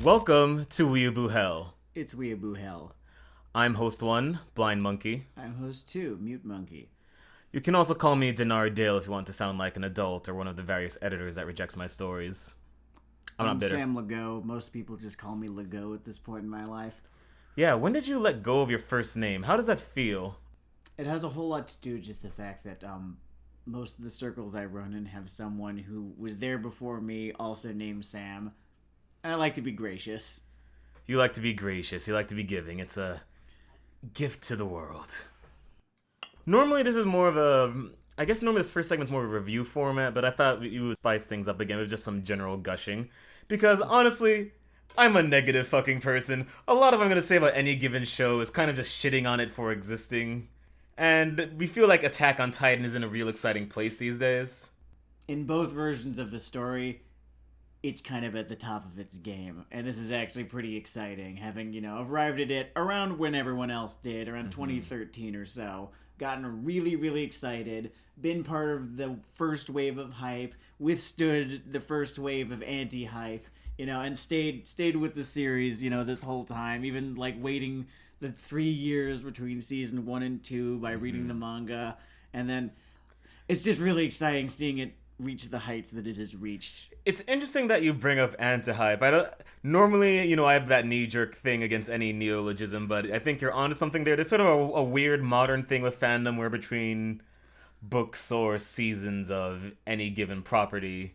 Welcome to Weeaboo Hell. It's Weeaboo Hell. I'm host 1, Blind Monkey. I'm host 2, Mute Monkey. You can also call me Dennard Dayle if you want to sound like an adult or one of the various editors that rejects my stories. I'm not bitter. Sam Legault. Most people just call me Legault at this point in my life. Yeah, when did you let go of your first name? How does that feel? It has a whole lot to do with just the fact that most of the circles I run in have someone who was there before me, also named Sam. And I like to be gracious. You like to be gracious. You like to be giving. It's a gift to the world. Normally this is more of a... I guess normally the first segment's more of a review format, but I thought you would spice things up again with just some general gushing. Because, honestly, I'm a negative fucking person. A lot of what I'm going to say about any given show is kind of just shitting on it for existing. And we feel like Attack on Titan is in a real exciting place these days. In both versions of the story, it's kind of at the top of its game. And this is actually pretty exciting, having, arrived at it around when everyone else did, around 2013 or so. Gotten really, really excited, been part of the first wave of hype, withstood the first wave of anti-hype, and stayed with the series, this whole time, even, waiting the 3 years between season 1 and 2 by reading the manga, and then it's just really exciting seeing it reach the heights that it has reached. It's interesting that you bring up anti-hype. I don't normally, I have that knee-jerk thing against any neologism, but I think you're onto something there. There's sort of a weird modern thing with fandom where between books or seasons of any given property,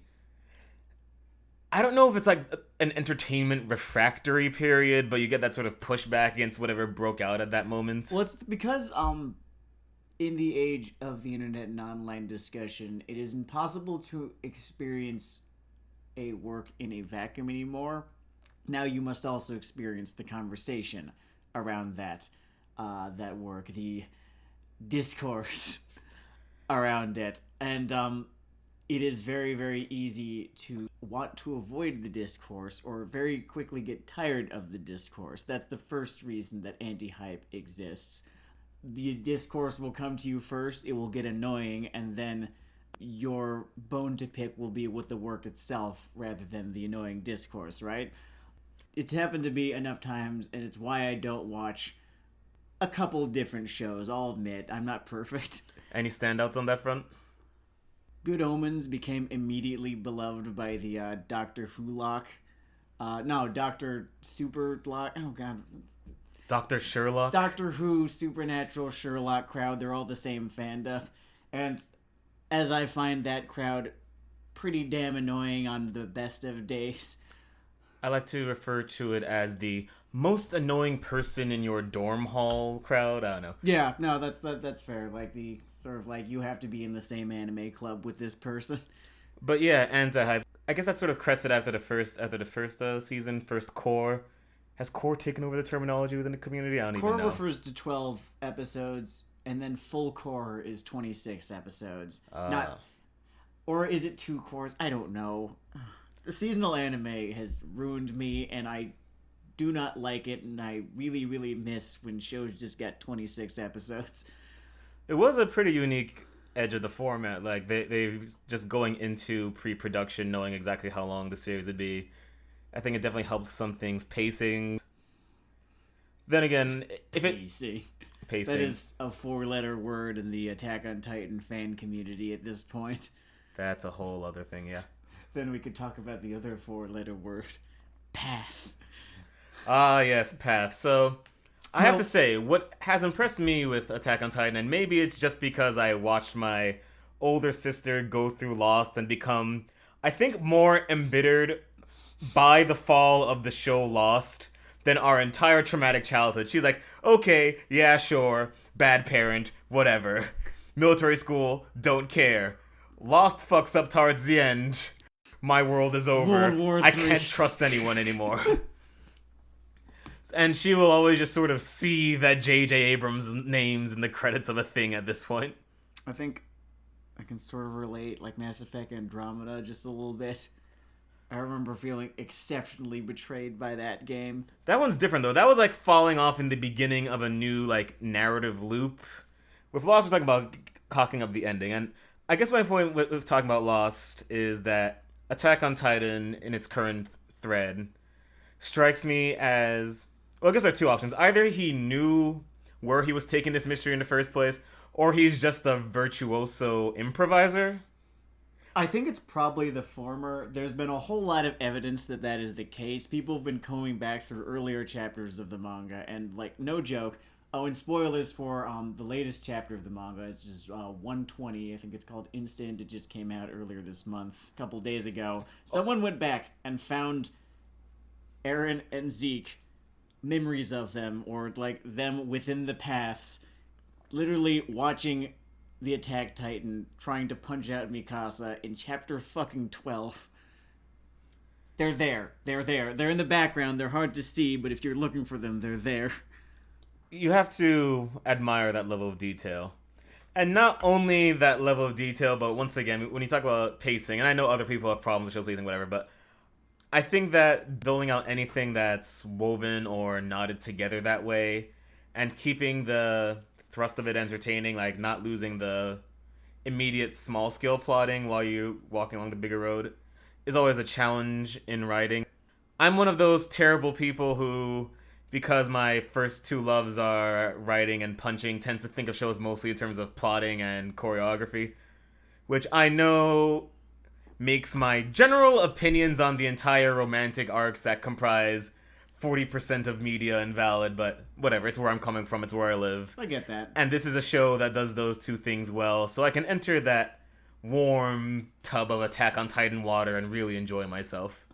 I don't know if it's like an entertainment refractory period, but you get that sort of pushback against whatever broke out at that moment. Well, it's because in the age of the internet and online discussion, it is impossible to experience a work in a vacuum anymore. Now you must also experience the conversation around that work, the discourse around it. And it is very, very easy to want to avoid the discourse or very quickly get tired of the discourse. That's the first reason that anti-hype exists. The discourse will come to you first, it will get annoying, and then your bone to pick will be with the work itself rather than the annoying discourse, right? It's happened to me enough times, and it's why I don't watch a couple different shows. I'll admit, I'm not perfect. Any standouts on that front? Good Omens became immediately beloved by the Doctor Who lock. Dr. Super lock. Oh, God. Dr. Sherlock? Doctor Who, Supernatural, Sherlock crowd, they're all the same fandom. And as I find that crowd pretty damn annoying on the best of days. I like to refer to it as the most annoying person in your dorm hall crowd. I don't know. Yeah, no, that's fair. Like the sort of like you have to be in the same anime club with this person. But yeah, anti-hype. I guess that sort of crested after the first season, first core. Has core taken over the terminology within the community? I don't even know. Core refers to 12 episodes, and then full core is 26 episodes. Or is it 2 cores? I don't know. The seasonal anime has ruined me, and I do not like it, and I really, really miss when shows just got 26 episodes. It was a pretty unique edge of the format. Like, they just going into pre-production knowing exactly how long the series would be. I think it definitely helped some things. Pacing. Then again, Pacing. Pacing. That is a 4-letter word in the Attack on Titan fan community at this point. That's a whole other thing, yeah. Then we could talk about the other 4-letter word. Path. Ah, yes, path. So, I have to say, what has impressed me with Attack on Titan, and maybe it's just because I watched my older sister go through Lost and become, I think, more embittered by the fall of the show Lost than our entire traumatic childhood. She's like, okay, yeah, sure, bad parent, whatever. Military school, don't care. Lost fucks up towards the end. My world is over. World War III. I can't trust anyone anymore. And she will always just sort of see that J.J. Abrams' names in the credits of a thing at this point. I think I can sort of relate, like Mass Effect Andromeda, just a little bit. I remember feeling exceptionally betrayed by that game. That one's different, though. That was like falling off in the beginning of a new, narrative loop. With Lost, we're talking about cocking up the ending. And I guess my point with talking about Lost is that Attack on Titan, in its current thread, strikes me as, well, I guess there are two options. Either he knew where he was taking this mystery in the first place, or he's just a virtuoso improviser. I think it's probably the former. There's been a whole lot of evidence that that is the case. People have been combing back through earlier chapters of the manga, and, like, no joke. Oh, and spoilers for the latest chapter of the manga. It's just 120. I think it's called Instant. It just came out earlier this month, a couple days ago. Someone went back and found Eren and Zeke, memories of them, or, like, them within the paths, literally watching the Attack Titan trying to punch out Mikasa in chapter fucking 12. They're there. They're there. They're in the background. They're hard to see, but if you're looking for them, they're there. You have to admire that level of detail. And not only that level of detail, but once again, when you talk about pacing, and I know other people have problems with shows pacing, whatever, but I think that doling out anything that's woven or knotted together that way, and keeping the thrust of it entertaining, like not losing the immediate small-scale plotting while you're walking along the bigger road, is always a challenge in writing. I'm one of those terrible people who, because my first two loves are writing and punching, tends to think of shows mostly in terms of plotting and choreography, which I know makes my general opinions on the entire romantic arcs that comprise 40% of media invalid, but whatever, it's where I'm coming from, it's where I live. I get that. And this is a show that does those two things well, so I can enter that warm tub of Attack on Titan water and really enjoy myself.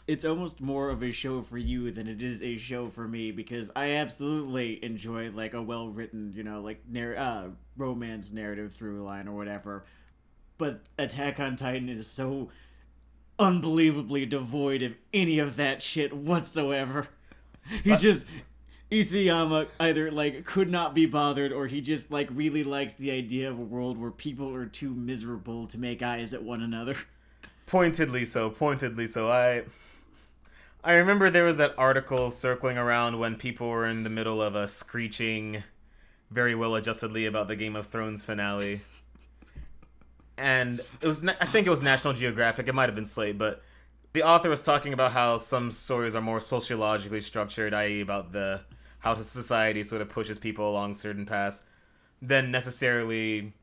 It's almost more of a show for you than it is a show for me, because I absolutely enjoy, like, a well-written, you know, like, romance narrative through line or whatever. But Attack on Titan is so unbelievably devoid of any of that shit whatsoever. Isayama either, like, could not be bothered, or he just, like, really likes the idea of a world where people are too miserable to make eyes at one another. Pointedly so. I remember there was that article circling around when people were in the middle of a screeching very well-adjustedly about the Game of Thrones finale. And it was, I think it was National Geographic, it might have been Slate, but the author was talking about how some stories are more sociologically structured, i.e. about how society sort of pushes people along certain paths, than necessarily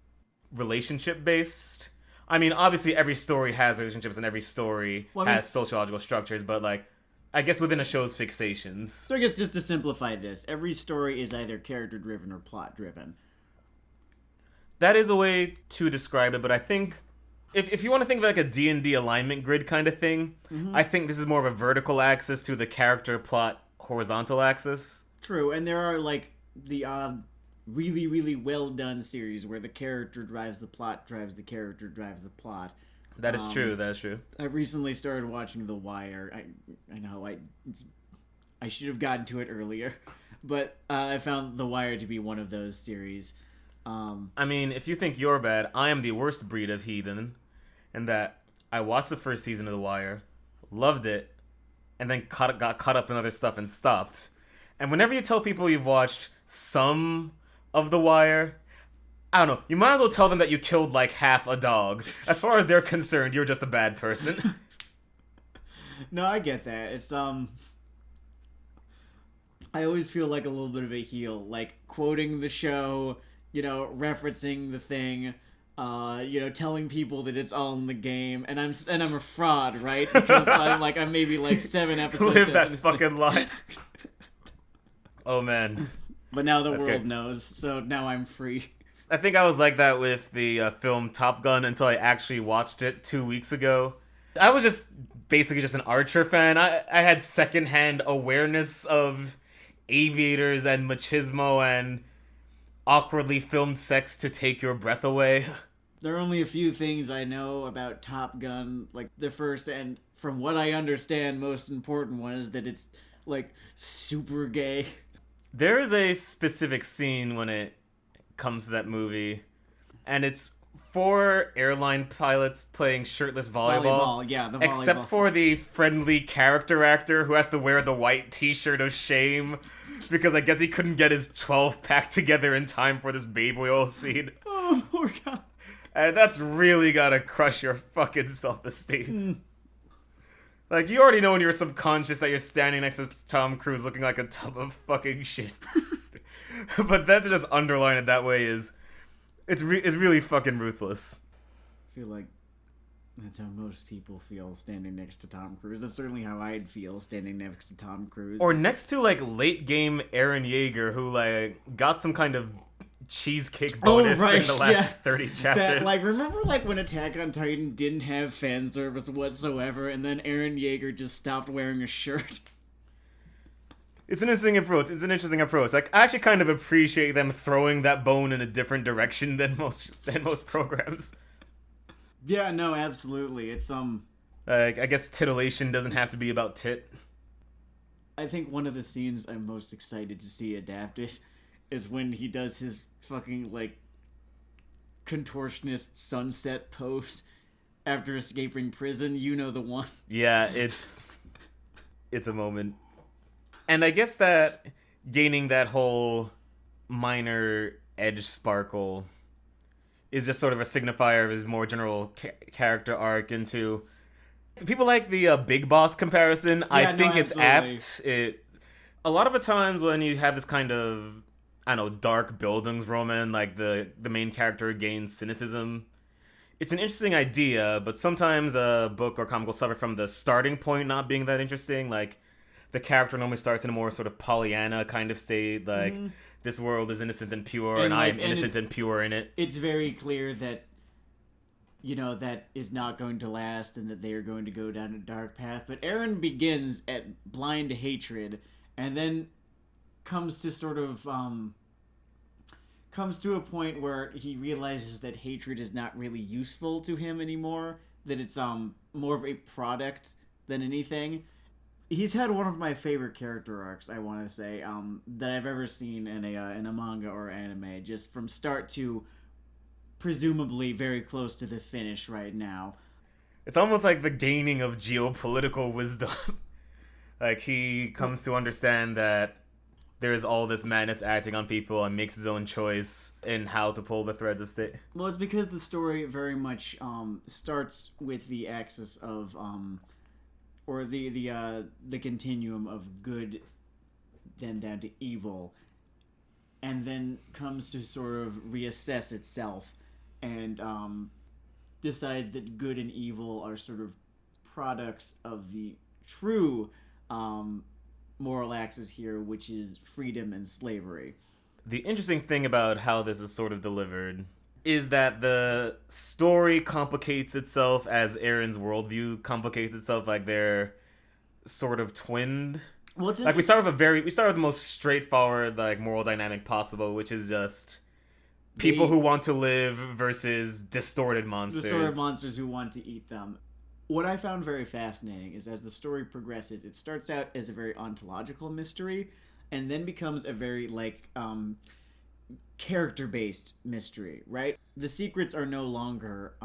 relationship-based. I mean, obviously every story has relationships and every story has sociological structures, but, like, I guess within a show's fixations. So I guess just to simplify this, every story is either character-driven or plot-driven. That is a way to describe it, but I think if you want to think of like a D&D alignment grid kind of thing, I think this is more of a vertical axis to the character plot horizontal axis. True, and there are, like, the really, really well done series where the character drives the plot, drives the character, drives the plot. That is true. I recently started watching The Wire. I know I should have gotten to it earlier, but I found The Wire to be one of those series. I mean, if you think you're bad, I am the worst breed of heathen, in that I watched the first season of The Wire, loved it, and then got caught up in other stuff and stopped. And whenever you tell people you've watched some of The Wire, I don't know, you might as well tell them that you killed like half a dog. As far as they're concerned, you're just a bad person. No, I get that. It's, I always feel like a little bit of a heel, like, quoting the show, you know, referencing the thing, you know, telling people that it's all in the game, and I'm a fraud, right? Because I'm maybe like 7 episodes. Live that fucking life. Oh man. But now the world great. knows, so now I'm free. I think I was like that with the film Top Gun until I actually watched it 2 weeks ago. I was just basically just an Archer fan. I had secondhand awareness of aviators and machismo and awkwardly filmed sex to take your breath away. There are only a few things I know about Top Gun. Like, the first, and from what I understand, most important one is that it's, like, super gay. There is a specific scene when it comes to that movie, and it's 4 airline pilots playing shirtless volleyball. Yeah, the volleyball. Except for the friendly character actor who has to wear the white t-shirt of shame because I guess he couldn't get his 12-pack together in time for this baby oil scene. Oh, poor God. And that's really gotta crush your fucking self-esteem. Like, you already know in your subconscious that you're standing next to Tom Cruise looking like a tub of fucking shit. But that to just underline it that way is... It's really fucking ruthless. I feel like that's how most people feel standing next to Tom Cruise. That's certainly how I'd feel standing next to Tom Cruise. Or next to, like, late game Eren Jaeger, who, like, got some kind of cheesecake bonus in the last 30 chapters. Like, remember, like, when Attack on Titan didn't have fan service whatsoever, and then Eren Jaeger just stopped wearing a shirt? It's an interesting approach. Like, I actually kind of appreciate them throwing that bone in a different direction than most programs. Yeah, no, absolutely. It's, Like, I guess titillation doesn't have to be about tit. I think one of the scenes I'm most excited to see adapted is when he does his fucking, like, contortionist sunset pose after escaping prison. You know the one. Yeah, it's a moment. And I guess that gaining that whole minor edge sparkle is just sort of a signifier of his more general character arc into... People like the Big Boss comparison. Yeah, I think it's apt. A lot of the times when you have this kind of, I don't know, dark Bildungsroman, like the main character gains cynicism, it's an interesting idea, but sometimes a book or comic will suffer from the starting point not being that interesting. Like, the character normally starts in a more sort of Pollyanna kind of state, like, this world is innocent and pure, and I'm innocent and pure in it. It's very clear that, you know, that is not going to last and that they are going to go down a dark path. But Eren begins at blind hatred and then comes to sort of, comes to a point where he realizes that hatred is not really useful to him anymore, that it's, more of a product than anything. He's had one of my favorite character arcs, I want to say, that I've ever seen in a manga or anime, just from start to presumably very close to the finish right now. It's almost like the gaining of geopolitical wisdom. Like, he comes to understand that there's all this madness acting on people and makes his own choice in how to pull the threads of state. Well, it's because the story very much starts with the axis of... or the continuum of good, then down to evil, and then comes to sort of reassess itself, and decides that good and evil are sort of products of the true moral axis here, which is freedom and slavery. The interesting thing about how this is sort of delivered is that the story complicates itself as Eren's worldview complicates itself. Like, they're sort of twinned. Well, like, we start with the most straightforward, like, moral dynamic possible, which is just people who want to live versus distorted monsters. Distorted monsters who want to eat them. What I found very fascinating is as the story progresses, it starts out as a very ontological mystery, and then becomes a very, like, character-based mystery, right? The secrets are no longer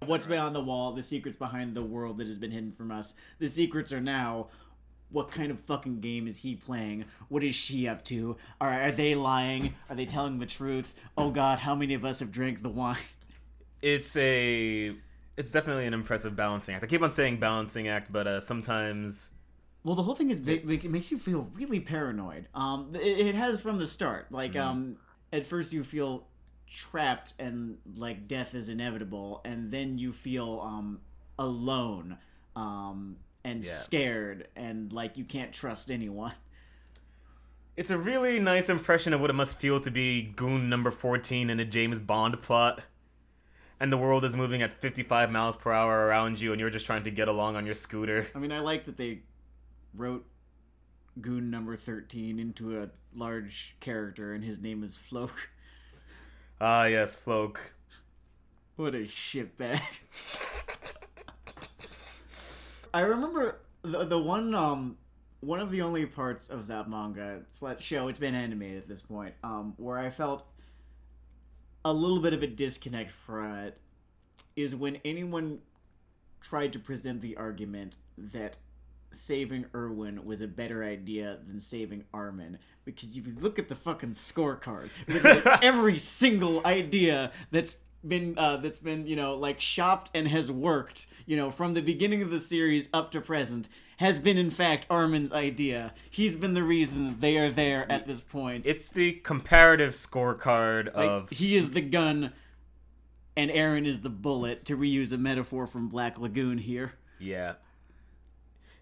what's been on the wall, the secrets behind the world that has been hidden from us. The secrets are now, what kind of fucking game is he playing? What is she up to? Are they lying? Are they telling the truth? Oh god, how many of us have drank the wine? It's definitely an impressive balancing act. I keep on saying balancing act, but sometimes... Well, the whole thing is, it makes you feel really paranoid. It has from the start. Like, at first you feel trapped and like death is inevitable, and then you feel alone and scared and like you can't trust anyone. It's a really nice impression of what it must feel to be goon number 14 in a James Bond plot, and the world is moving at 55 miles per hour around you and you're just trying to get along on your scooter. I mean, I like that they wrote goon number 13 into a large character, and his name is Floke. Ah, yes, Floke. What a shitbag. I remember the one of the only parts of that manga / show, it's been animated at this point, where I felt a little bit of a disconnect from it, is when anyone tried to present the argument that saving Erwin was a better idea than saving Armin. Because if you look at the fucking scorecard, look at every single idea that's like shopped and has worked, from the beginning of the series up to present, has been in fact Armin's idea. He's been the reason they are there at this point. It's the comparative scorecard of he is the gun and Eren is the bullet, to reuse a metaphor from Black Lagoon here. Yeah.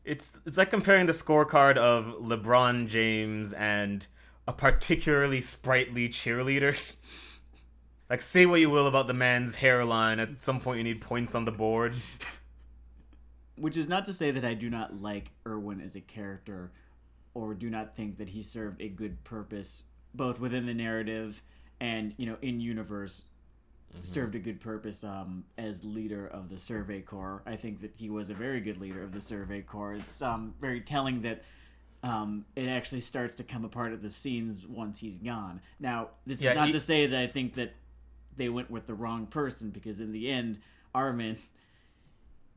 It's like comparing the scorecard of LeBron James and a particularly sprightly cheerleader. Like, say what you will about the man's hairline, at some point you need points on the board. Which is not to say that I do not like Erwin as a character, or do not think that he served a good purpose, both within the narrative and, in universe, served a good purpose as leader of the Survey Corps. I think that he was a very good leader of the Survey Corps. It's very telling that it actually starts to come apart at the seams once he's gone. Now, this is not to say that I think that they went with the wrong person, because in the end, Armin,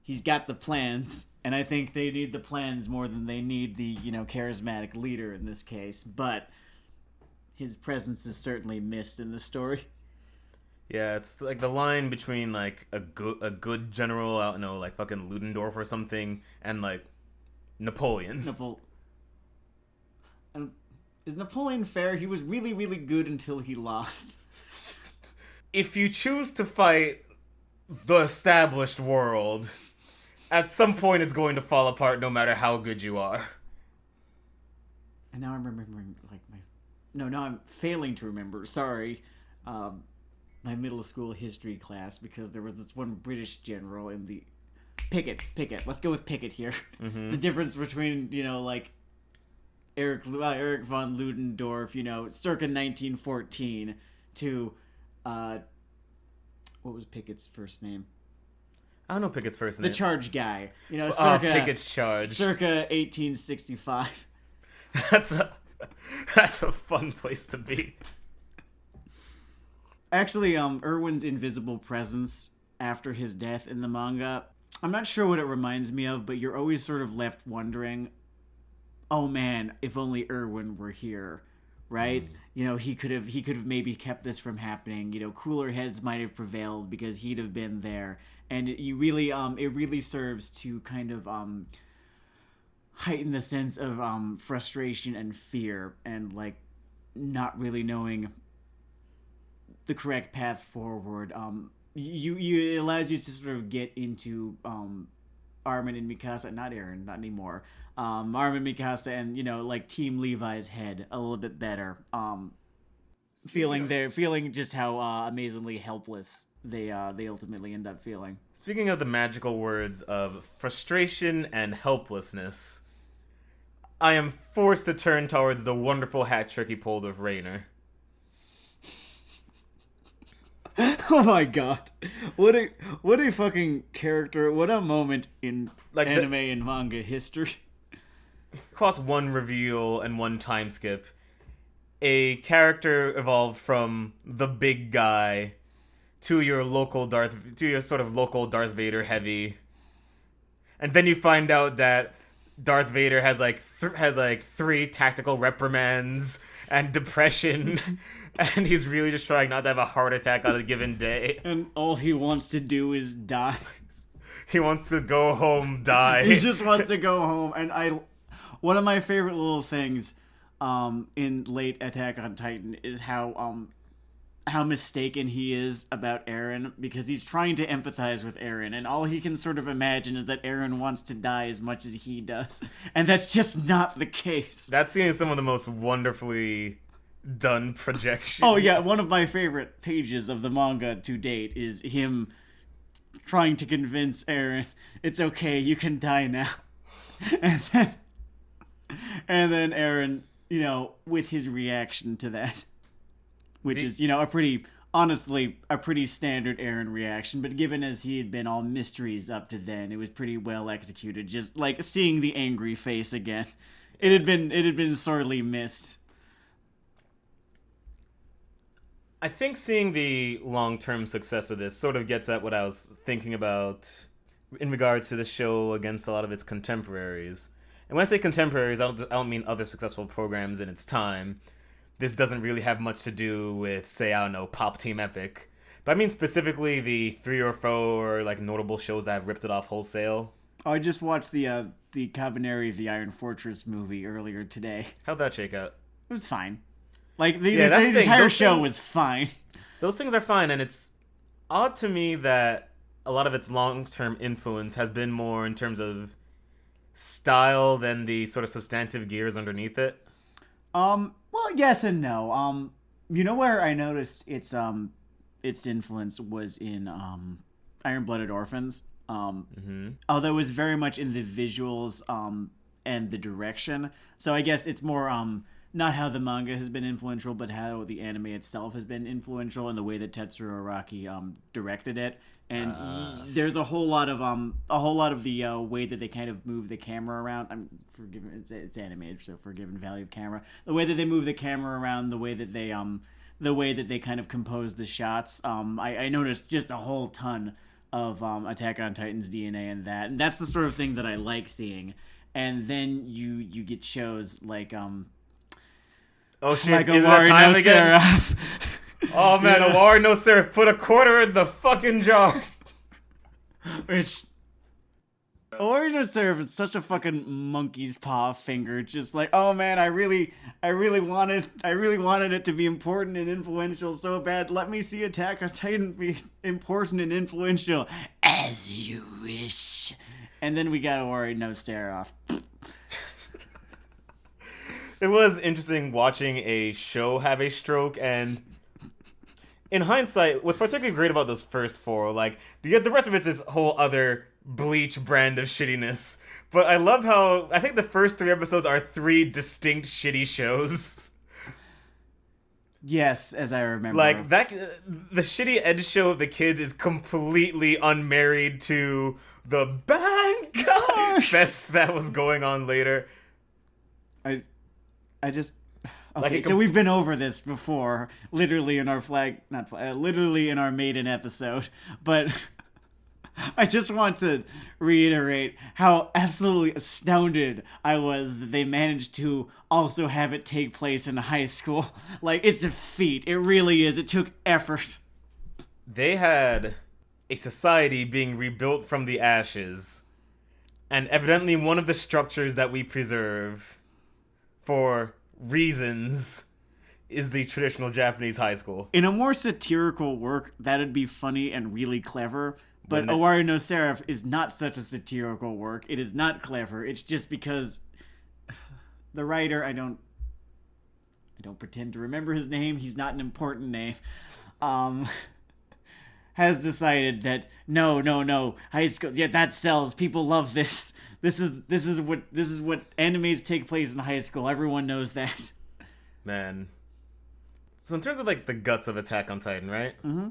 he's got the plans, and I think they need the plans more than they need the, charismatic leader in this case. But his presence is certainly missed in the story. Yeah, it's like the line between like a good general, I don't know, like fucking Ludendorff or something, and like Napoleon. Is Napoleon fair? He was really, really good until he lost. If you choose to fight the established world, at some point it's going to fall apart no matter how good you are. And now I'm remembering, now I'm failing to remember, sorry, my middle school history class, because there was this one British general in the... Pickett. Let's go with Pickett here. Mm-hmm. The difference between, Erich von Ludendorff, circa 1914, to, what was Pickett's first name? I don't know Pickett's first name. The charge guy. Circa... Pickett's charge. Circa 1865. That's a fun place to be. Actually, Erwin's invisible presence after his death in the manga, I'm not sure what it reminds me of, but you're always sort of left wondering, oh man, if only Erwin were here, right? He could have maybe kept this from happening. Cooler heads might have prevailed because he'd have been there, and it really serves to kind of heighten the sense of frustration and fear, and like not really knowing the correct path forward. It allows you to sort of get into Armin and Mikasa, not Eren, not anymore. Armin, Mikasa, and like Team Levi's head a little bit better. Feeling just how amazingly helpless they ultimately end up feeling. Speaking of the magical words of frustration and helplessness, I am forced to turn towards the wonderful hat trick he pulled with Rainer. Oh my god. What a fucking character. What a moment in anime and manga history. Across one reveal and one time skip, a character evolved from the big guy to your sort of local Darth Vader heavy. And then you find out that Darth Vader has like 3 tactical reprimands and depression. And he's really just trying not to have a heart attack on a given day. And all he wants to do is die. He wants to go home, die. He just wants to go home. And one of my favorite little things in late Attack on Titan is how mistaken he is about Eren, because he's trying to empathize with Eren, and all he can sort of imagine is that Eren wants to die as much as he does. And that's just not the case. That scene is some of the most wonderfully done projection. Oh yeah, one of my favorite pages of the manga to date is him trying to convince Eren, it's okay, you can die now. And then Eren, with his reaction to that, which is, a pretty standard Eren reaction, but given as he had been all mysteries up to then, it was pretty well executed. Just like seeing the angry face again. It had been sorely missed. I think seeing the long-term success of this sort of gets at what I was thinking about in regards to the show against a lot of its contemporaries. And when I say contemporaries, I don't mean other successful programs in its time. This doesn't really have much to do with, say, I don't know, Pop Team Epic. But I mean specifically the 3 or 4 like notable shows that have ripped it off wholesale. Oh, I just watched the Cabaneri of the Iron Fortress movie earlier today. How'd that shake out? It was fine. Like, the Yeah, that's the thing. entire Those show things- was fine. Those things are fine, and it's odd to me that a lot of its long-term influence has been more in terms of style than the sort of substantive gears underneath it. Well, yes and no. You know where I noticed its influence was in Iron-Blooded Orphans. Although it was very much in the visuals and the direction. So I guess it's more not how the manga has been influential, but how the anime itself has been influential, and the way that Tetsuro Araki directed it. And there's a whole lot of the way that they kind of move the camera around. I'm forgiven, it's animated, so forgiven value of camera. The way that they move the camera around, the way that they kind of compose the shots. I noticed just a whole ton of Attack on Titan's DNA in that, and that's the sort of thing that I like seeing. And then you get shows like Oh shit, like is that time no again? Seraph. Oh man, Awari no Seraph put a quarter in the fucking jar. Which Ori no Seraph is such a fucking monkey's paw finger, just like, oh man, I really wanted it to be important and influential so bad. Let me see Attack on Titan be important and influential. As you wish. And then we got Ori no Seraph. It was interesting watching a show have a stroke, and in hindsight, what's particularly great about those first 4, like, the rest of it's this whole other Bleach brand of shittiness. But I love how, I think the first 3 episodes are 3 distinct shitty shows. Yes, as I remember. Like, the shitty Edge show of the kids is completely unmarried to the bad guy fest that was going on later. I just... Like Okay, so we've been over this before, literally in our literally in our maiden episode, but I just want to reiterate how absolutely astounded I was that they managed to also have it take place in high school. Like, it's a feat. It really is. It took effort. They had a society being rebuilt from the ashes, and evidently one of the structures that we preserve for reasons is the traditional Japanese high school. In a more satirical work, that'd be funny and really clever, but Wouldn't it? Owari no Seraph is not such a satirical work. It is not clever. It's just because the writer, I don't pretend to remember his name. He's not an important name. Has decided that no, high school, yeah, that sells. People love this. This is what animes take place in high school. Everyone knows that. Man. So in terms of like the guts of Attack on Titan, right? Mm-hmm.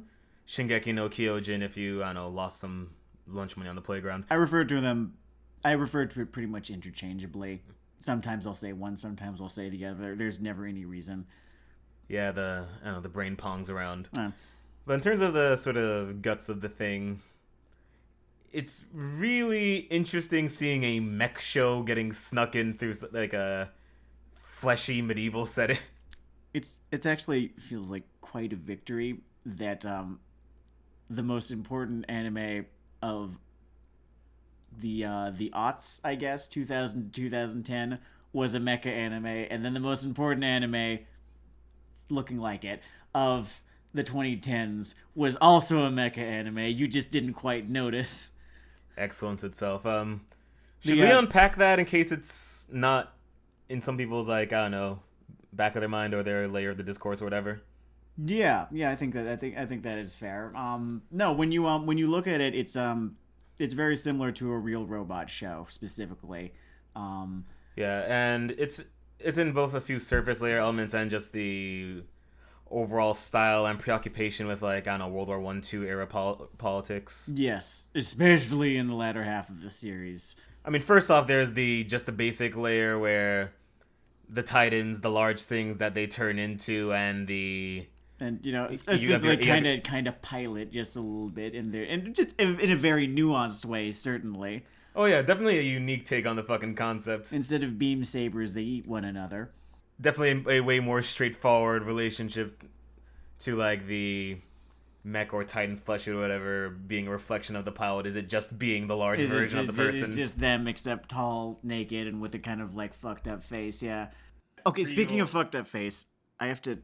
Shingeki no Kyojin, if you, I don't know, lost some lunch money on the playground. I refer to it pretty much interchangeably. Sometimes I'll say one, sometimes I'll say the other. There's never any reason. Yeah, the brain pongs around. But in terms of the sort of guts of the thing, it's really interesting seeing a mech show getting snuck in through like a fleshy medieval setting. It's actually feels like quite a victory that the most important anime of the aughts, I guess, 2000 to 2010 was a mecha anime, and then the most important anime, looking like it, of the 2010s was also a mecha anime. You just didn't quite notice. Excellence itself. Should we unpack that in case it's not in some people's, like, I don't know, back of their mind or their layer of the discourse or whatever? Yeah, I think that is fair. No, when you look at it, it's very similar to a real robot show specifically. Yeah, and it's in both a few surface layer elements and just the overall style and preoccupation with, like, I don't know, World War I, II era politics. Yes, especially in the latter half of the series. I mean, first off, there's just the basic layer where the Titans, the large things that they turn into, and essentially kind of pilot just a little bit in there, and just in a very nuanced way, certainly. Oh yeah, definitely a unique take on the fucking concept. Instead of beam sabers, they eat one another. Definitely a way more straightforward relationship to, like, the mech or Titan flesh or whatever being a reflection of the pilot? Is it just being the large It's version of the person? It's just them, except tall, naked, and with a kind of like fucked up face. Yeah. Okay, speaking of fucked up face, I have to.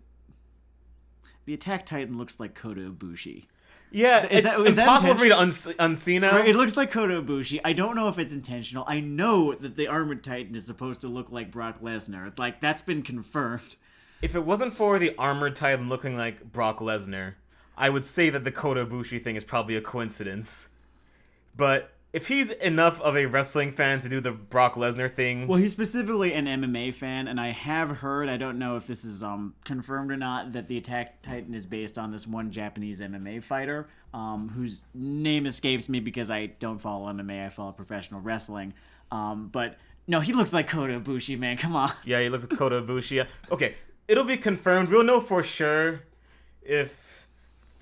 The Attack Titan looks like Kota Ibushi. Yeah, Is it's that impossible for me to unsee now. Right, it looks like Kota Ibushi. I don't know if it's intentional. I know that the Armored Titan is supposed to look like Brock Lesnar. Like, that's been confirmed. If it wasn't for the Armored Titan looking like Brock Lesnar, I would say that the Kota Ibushi thing is probably a coincidence. But if he's enough of a wrestling fan to do the Brock Lesnar thing... Well, he's specifically an MMA fan, and I have heard, I don't know if this is confirmed or not, that the Attack Titan is based on this one Japanese MMA fighter, whose name escapes me because I don't follow MMA, I follow professional wrestling. But, no, he looks like Kota Ibushi, man, come on. Yeah, he looks like Kota Ibushi. Okay, it'll be confirmed. We'll know for sure if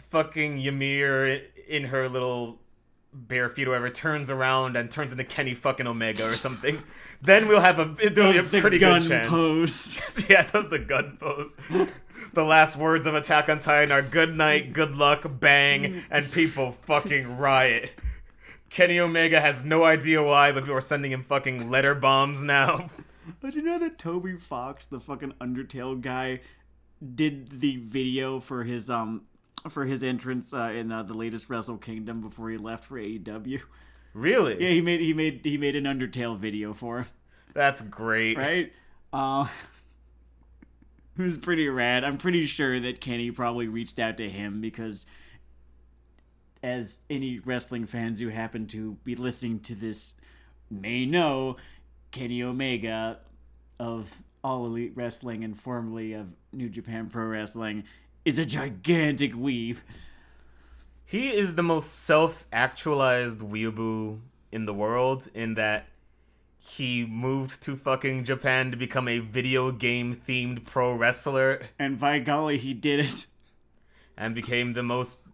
fucking Ymir in her little bare feet or whatever turns around and turns into Kenny fucking Omega or something. Then we'll have a pretty good chance. Pose. Yeah, it does the gun pose. The last words of Attack on Titan are good night, good luck, bang, and people fucking riot. Kenny Omega has no idea why, but people are sending him fucking letter bombs now. Did you know that Toby Fox, the fucking Undertale guy, did the video for his entrance in the latest Wrestle Kingdom before he left for AEW? Really? Yeah, he made an Undertale video for him. That's great. Right? It was pretty rad. I'm pretty sure that Kenny probably reached out to him because, as any wrestling fans who happen to be listening to this may know, Kenny Omega of All Elite Wrestling and formerly of New Japan Pro Wrestling is a gigantic weeb. He is the most self-actualized weeaboo in the world, in that he moved to fucking Japan to become a video game-themed pro wrestler. And by golly, he did it. And became the most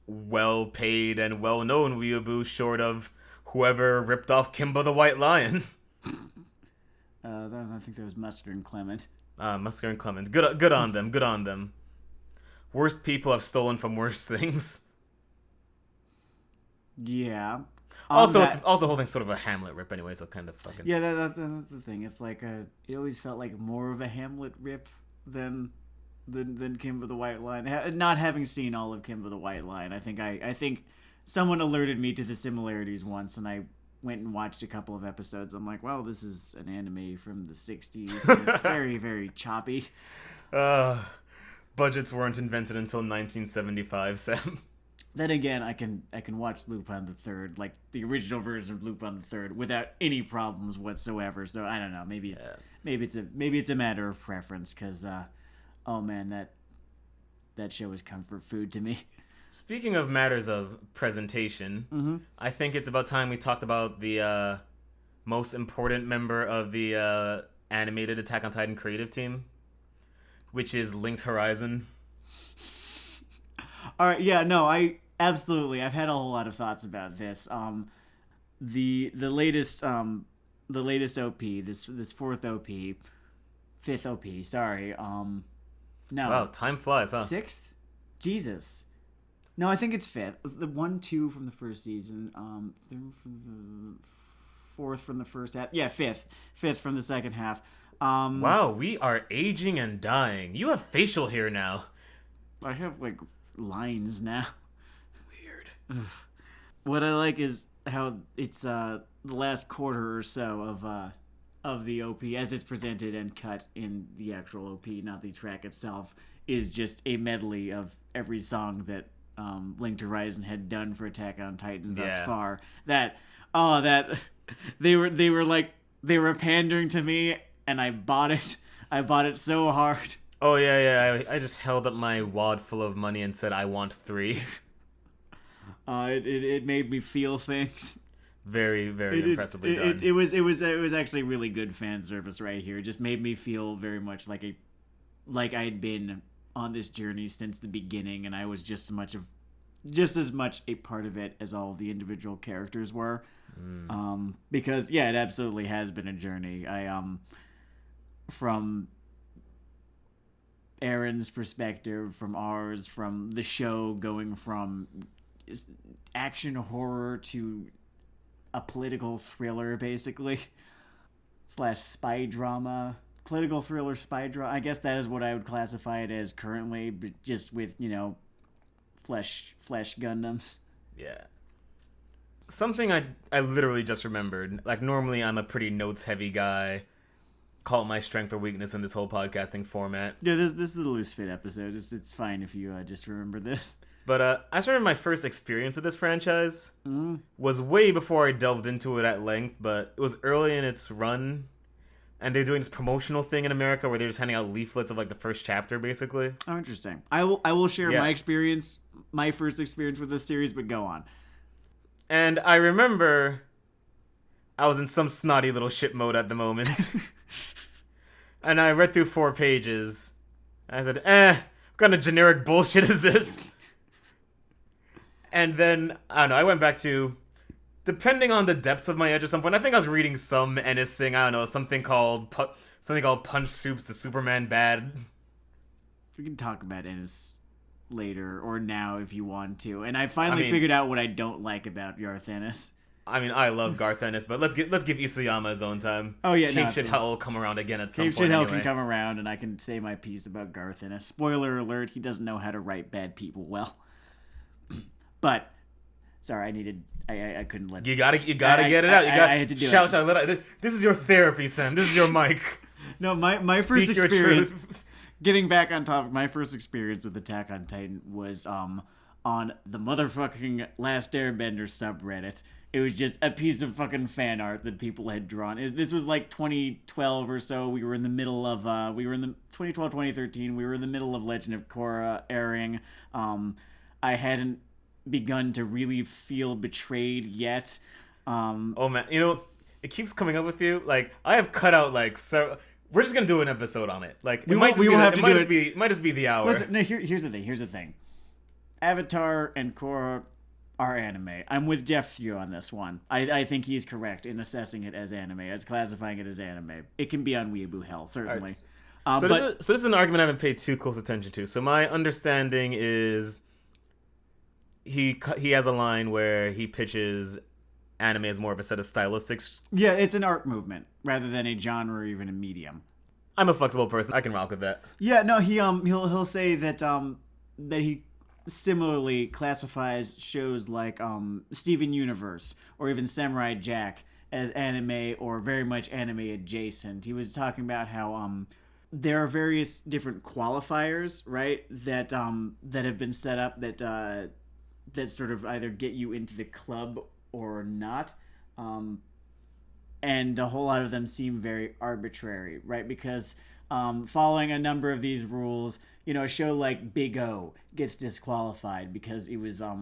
well-paid and well-known weeaboo, short of whoever ripped off Kimba the White Lion. I think that was Mustard and Clement. Mustard and Clement. Good on them. Good on them. Worst people have stolen from worse things. Yeah. Also, the whole thing's sort of a Hamlet rip anyway, so kind of fucking... Yeah, that's the thing. It's like, it always felt like more of a Hamlet rip than Kimba the White Line. Not having seen all of Kimba the White Line, I think someone alerted me to the similarities once, and I went and watched a couple of episodes. I'm like, well, this is an anime from the 60s, and it's very, very choppy. Budgets weren't invented until 1975, Sam. Then again, I can watch Lupin the Third, like the original version of Lupin the Third, without any problems whatsoever. So I don't know. Maybe it's a matter of preference. Because, oh man, that show is comfort food to me. Speaking of matters of presentation, I think it's about time we talked about the most important member of the animated Attack on Titan creative team, which is Linked Horizon. All right, yeah, no, I've had a whole lot of thoughts about this. The latest OP, this fifth OP, sorry. No. Wow, time flies, huh? Sixth? Jesus. No, I think it's fifth. The 1-2 from the first season. Third from the fourth from the first half. Yeah, fifth from the second half. Wow, we are aging and dying. You have facial hair now. I have like lines now. Weird. What I like is how it's the last quarter or so of the OP as it's presented and cut in the actual OP, not the track itself, is just a medley of every song that Linked Horizon had done for Attack on Titan thus far. They were pandering to me, and I bought it. I bought it so hard. Oh, yeah. I just held up my wad full of money and said, I want 3. It made me feel things. Very, very impressively done. It was actually really good fan service right here. It just made me feel very much like I'd been on this journey since the beginning, and I was just as much a part of it as all the individual characters were. Because it absolutely has been a journey. From Eren's perspective, from ours, from the show going from action horror to a political thriller, basically, slash spy drama. Political thriller, spy drama. I guess that is what I would classify it as currently, but just with, flesh Gundams. Yeah. Something I literally just remembered. Like, normally I'm a pretty notes-heavy guy. Call it my strength or weakness in this whole podcasting format. Yeah, this is the loose fit episode. It's fine if you just remember this. But I just remember my first experience with this franchise was way before I delved into it at length, but it was early in its run, and they're doing this promotional thing in America where they're just handing out leaflets of like the first chapter, basically. Oh, interesting. I will share my experience, my first experience with this series, but go on. And I remember I was in some snotty little shit mode at the moment. And I read through 4 pages. And I said, what kind of generic bullshit is this? And then, I don't know, I went back to, depending on the depths of my edge at some point, I think I was reading some Ennis thing, I don't know, something called Punch Soups to Superman Bad. We can talk about Ennis later, or now if you want to. And I finally figured out what I don't like about Garth Ennis. I mean, I love Garth Ennis, but let's give Isayama his own time. Oh yeah, Cape Shit Hell will come around again at some point. Cape Shit Hell anyway. can come around, and I can say my piece about Garth Ennis. Spoiler alert: he doesn't know how to write bad people well. But sorry, I couldn't let. You gotta get it out. I had to do shout it. Out. This is your therapy, Sam. This is your mic. No, my first experience. Getting back on topic, my first experience with Attack on Titan was on the motherfucking Last Airbender subreddit. It was just a piece of fucking fan art that people had drawn. This was like 2012 or so. We were in the middle of 2012, 2013. We were in the middle of Legend of Korra airing. I hadn't begun to really feel betrayed yet. Oh man, it keeps coming up with you. Like, I have cut out so. We're just gonna do an episode on it. Like, it might just be the hour. Listen, no, here's the thing. Avatar and Korra are anime. I'm with Jeff Thew on this one. I think he's correct in assessing it as anime, as classifying it as anime. It can be on Weeaboo Hell, certainly. Right. So this is an argument I haven't paid too close attention to. So my understanding is he has a line where he pitches anime as more of a set of stylistics. Yeah, it's an art movement rather than a genre or even a medium. I'm a flexible person. I can rock with that. Yeah, no, he'll say that that he similarly classifies shows like Steven Universe or even Samurai Jack as anime or very much anime adjacent. He was talking about how there are various different qualifiers, right, that have been set up that sort of either get you into the club or not, and a whole lot of them seem very arbitrary, right? Because following a number of these rules, a show like Big O gets disqualified because it was, I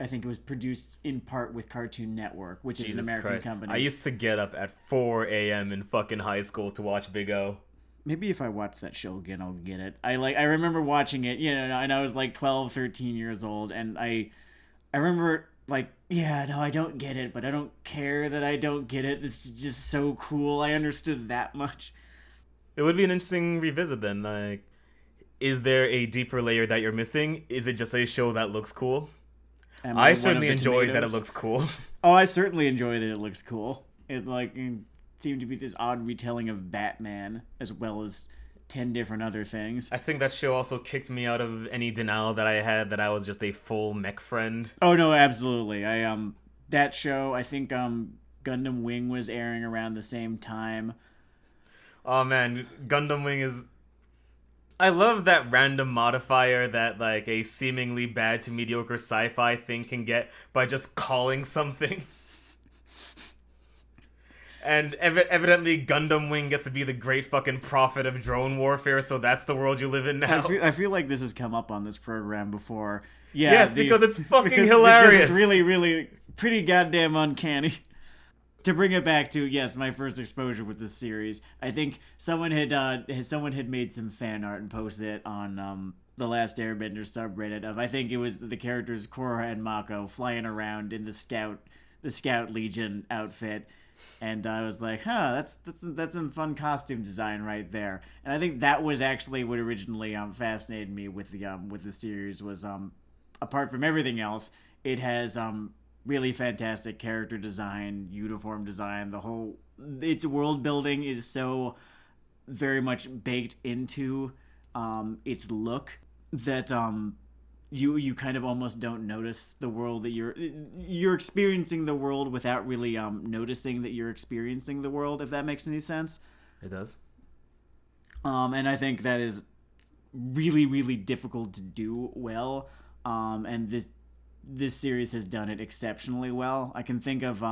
think it was produced in part with Cartoon Network, which is an American company. I used to get up at 4 a.m. in fucking high school to watch Big O. Maybe if I watch that show again, I'll get it. I remember watching it, and I was like 12, 13 years old, and I remember I don't get it, but I don't care that I don't get it. It's just so cool. I understood that much. It would be an interesting revisit then. Like, is there a deeper layer that you're missing? Is it just a show that looks cool? I certainly enjoyed that it looks cool. Oh, I certainly enjoy that it looks cool. It seemed to be this odd retelling of Batman as well as 10 different other things. I think that show also kicked me out of any denial that I had that I was just a full mech friend. Oh no, absolutely. That show, I think Gundam Wing was airing around the same time. Oh man, Gundam Wing is... I love that random modifier that a seemingly bad to mediocre sci-fi thing can get by just calling something. And evidently Gundam Wing gets to be the great fucking prophet of drone warfare, so that's the world you live in now. I feel like this has come up on this program before. Yeah, yes, because it's fucking hilarious. Because it's really, really pretty goddamn uncanny. To bring it back to, yes, my first exposure with this series, I think someone had made some fan art and posted it on the Last Airbender subreddit of, I think it was the characters Korra and Mako flying around in the Scout Legion outfit. And I was like, huh, that's some fun costume design right there. And I think that was actually what originally fascinated me with the series was apart from everything else, it has really fantastic character design, uniform design. The whole its world building is so very much baked into its look that you kind of almost don't notice the world that you're experiencing the world without really noticing that you're experiencing the world, if that makes any sense. It does. And I think that is really, really difficult to do well. And this series has done it exceptionally well. I can think of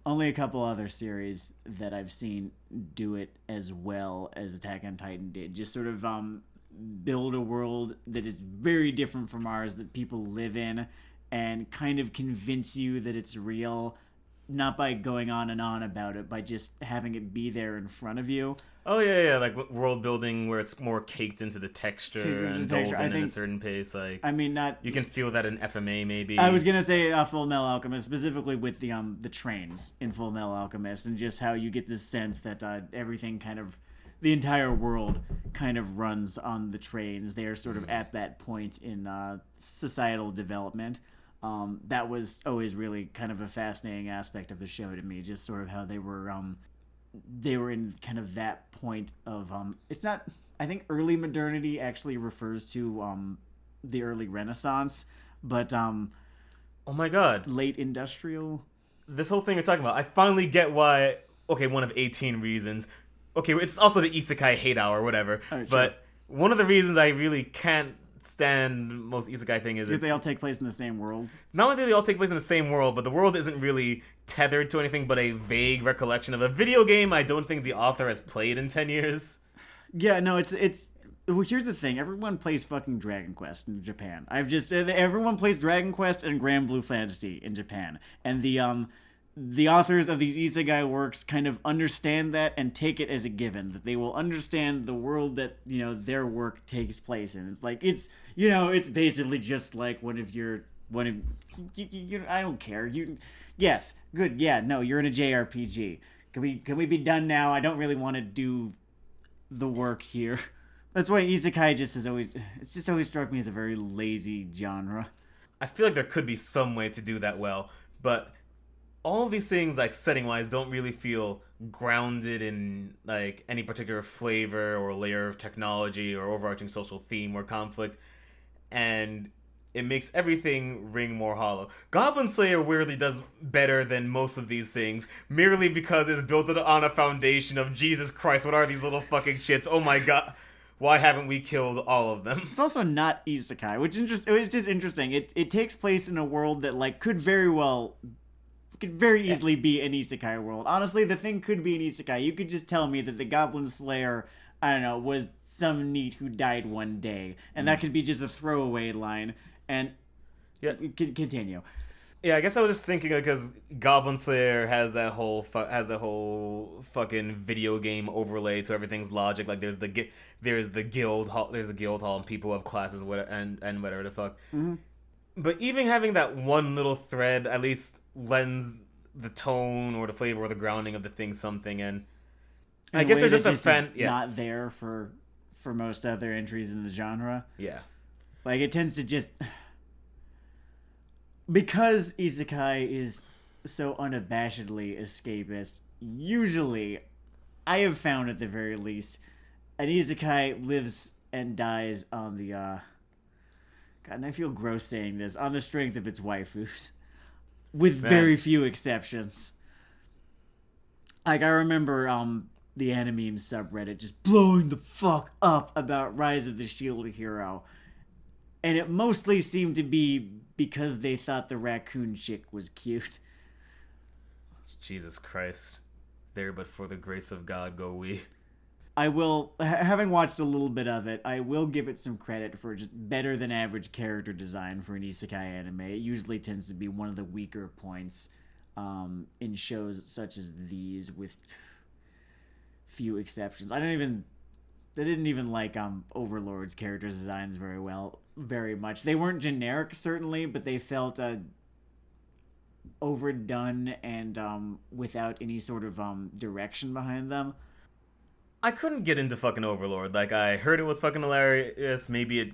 only a couple other series that I've seen do it as well as Attack on Titan did. Just sort of build a world that is very different from ours that people live in and kind of convince you that it's real, not by going on and on about it, by just having it be there in front of you. Oh yeah, like world building where it's more caked into the texture and doled in a certain pace. Like, I mean, not you can feel that in FMA maybe. I was gonna say Full Metal Alchemist, specifically with the trains in Full Metal Alchemist, and just how you get this sense that everything kind of, the entire world kind of runs on the trains. They're sort of at that point in societal development. That was always really kind of a fascinating aspect of the show to me, just sort of how they were in kind of that point of it's not, I think early modernity actually refers to the early Renaissance, but oh my god, late industrial. This whole thing you're talking about, I finally get why. Okay, one of 18 reasons. Okay, it's also the isekai hate hour or whatever. Right, but sure. One of the reasons I really can't stand most isekai thing is because they all take place in the same world. Not only do they all take place in the same world, but the world isn't really tethered to anything but a vague recollection of a video game I don't think the author has played in 10 years. Yeah, no, it's well, here's the thing. Everyone plays fucking Dragon Quest in Japan. Everyone plays Dragon Quest and Grand Blue Fantasy in Japan. And the authors of these isekai works kind of understand that and take it as a given, that they will understand the world that, their work takes place in. It's like, it's basically just like you, I don't care. Yes, good, yeah, no, you're in a JRPG. Can we be done now? I don't really want to do the work here. That's why isekai it's just always struck me as a very lazy genre. I feel like there could be some way to do that well, but all of these things, like, setting-wise, don't really feel grounded in, like, any particular flavor or layer of technology or overarching social theme or conflict, and it makes everything ring more hollow. Goblin Slayer weirdly does better than most of these things, merely because it's built on a foundation of, Jesus Christ, what are these little fucking shits? Oh my god, why haven't we killed all of them? It's also not isekai, which is just interesting. It takes place in a world that, like, could very easily be an isekai world. Honestly, the thing could be an isekai. You could just tell me that the Goblin Slayer, I don't know, was some NEET who died one day, and that could be just a throwaway line, and continue. Yeah, I guess I was just thinking because Goblin Slayer has that whole fucking video game overlay to everything's logic. Like there's the guild hall, and people have classes, and whatever the fuck. Mm-hmm. But even having that one little thread at least lends the tone or the flavor or the grounding of the thing something, and I guess there's just a fan not there for most other entries in the genre. Yeah, like it tends to just because isekai is so unabashedly escapist. Usually, I have found at the very least, an isekai lives and dies on the God, and I feel gross saying this, on the strength of its waifus. With very few exceptions. Like, I remember the Anime subreddit just blowing the fuck up about Rise of the Shield Hero. And it mostly seemed to be because they thought the raccoon chick was cute. Jesus Christ. There but for the grace of God go we. I will, having watched a little bit of it, I will give it some credit for just better than average character design for an isekai anime. It usually tends to be one of the weaker points in shows such as these, with few exceptions. I didn't even like Overlord's character designs very much. They weren't generic, certainly, but they felt overdone and without any sort of direction behind them. I couldn't get into fucking Overlord. Like, I heard it was fucking hilarious. Maybe it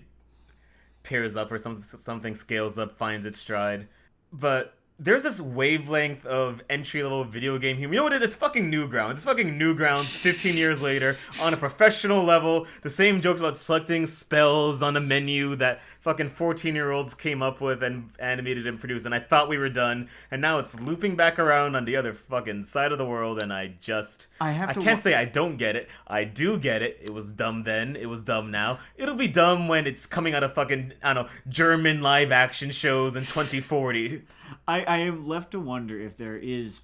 pairs up or something scales up, finds its stride. But there's this wavelength of entry-level video game humor. You know what it is? It's fucking Newgrounds. It's fucking Newgrounds 15 years later on a professional level. The same jokes about selecting spells on a menu that fucking 14-year-olds came up with and animated and produced. And I thought we were done. And now it's looping back around on the other fucking side of the world. And I can't say I don't get it. I do get it. It was dumb then. It was dumb now. It'll be dumb when it's coming out of fucking, I don't know, German live action shows in 2040. I am left to wonder if there is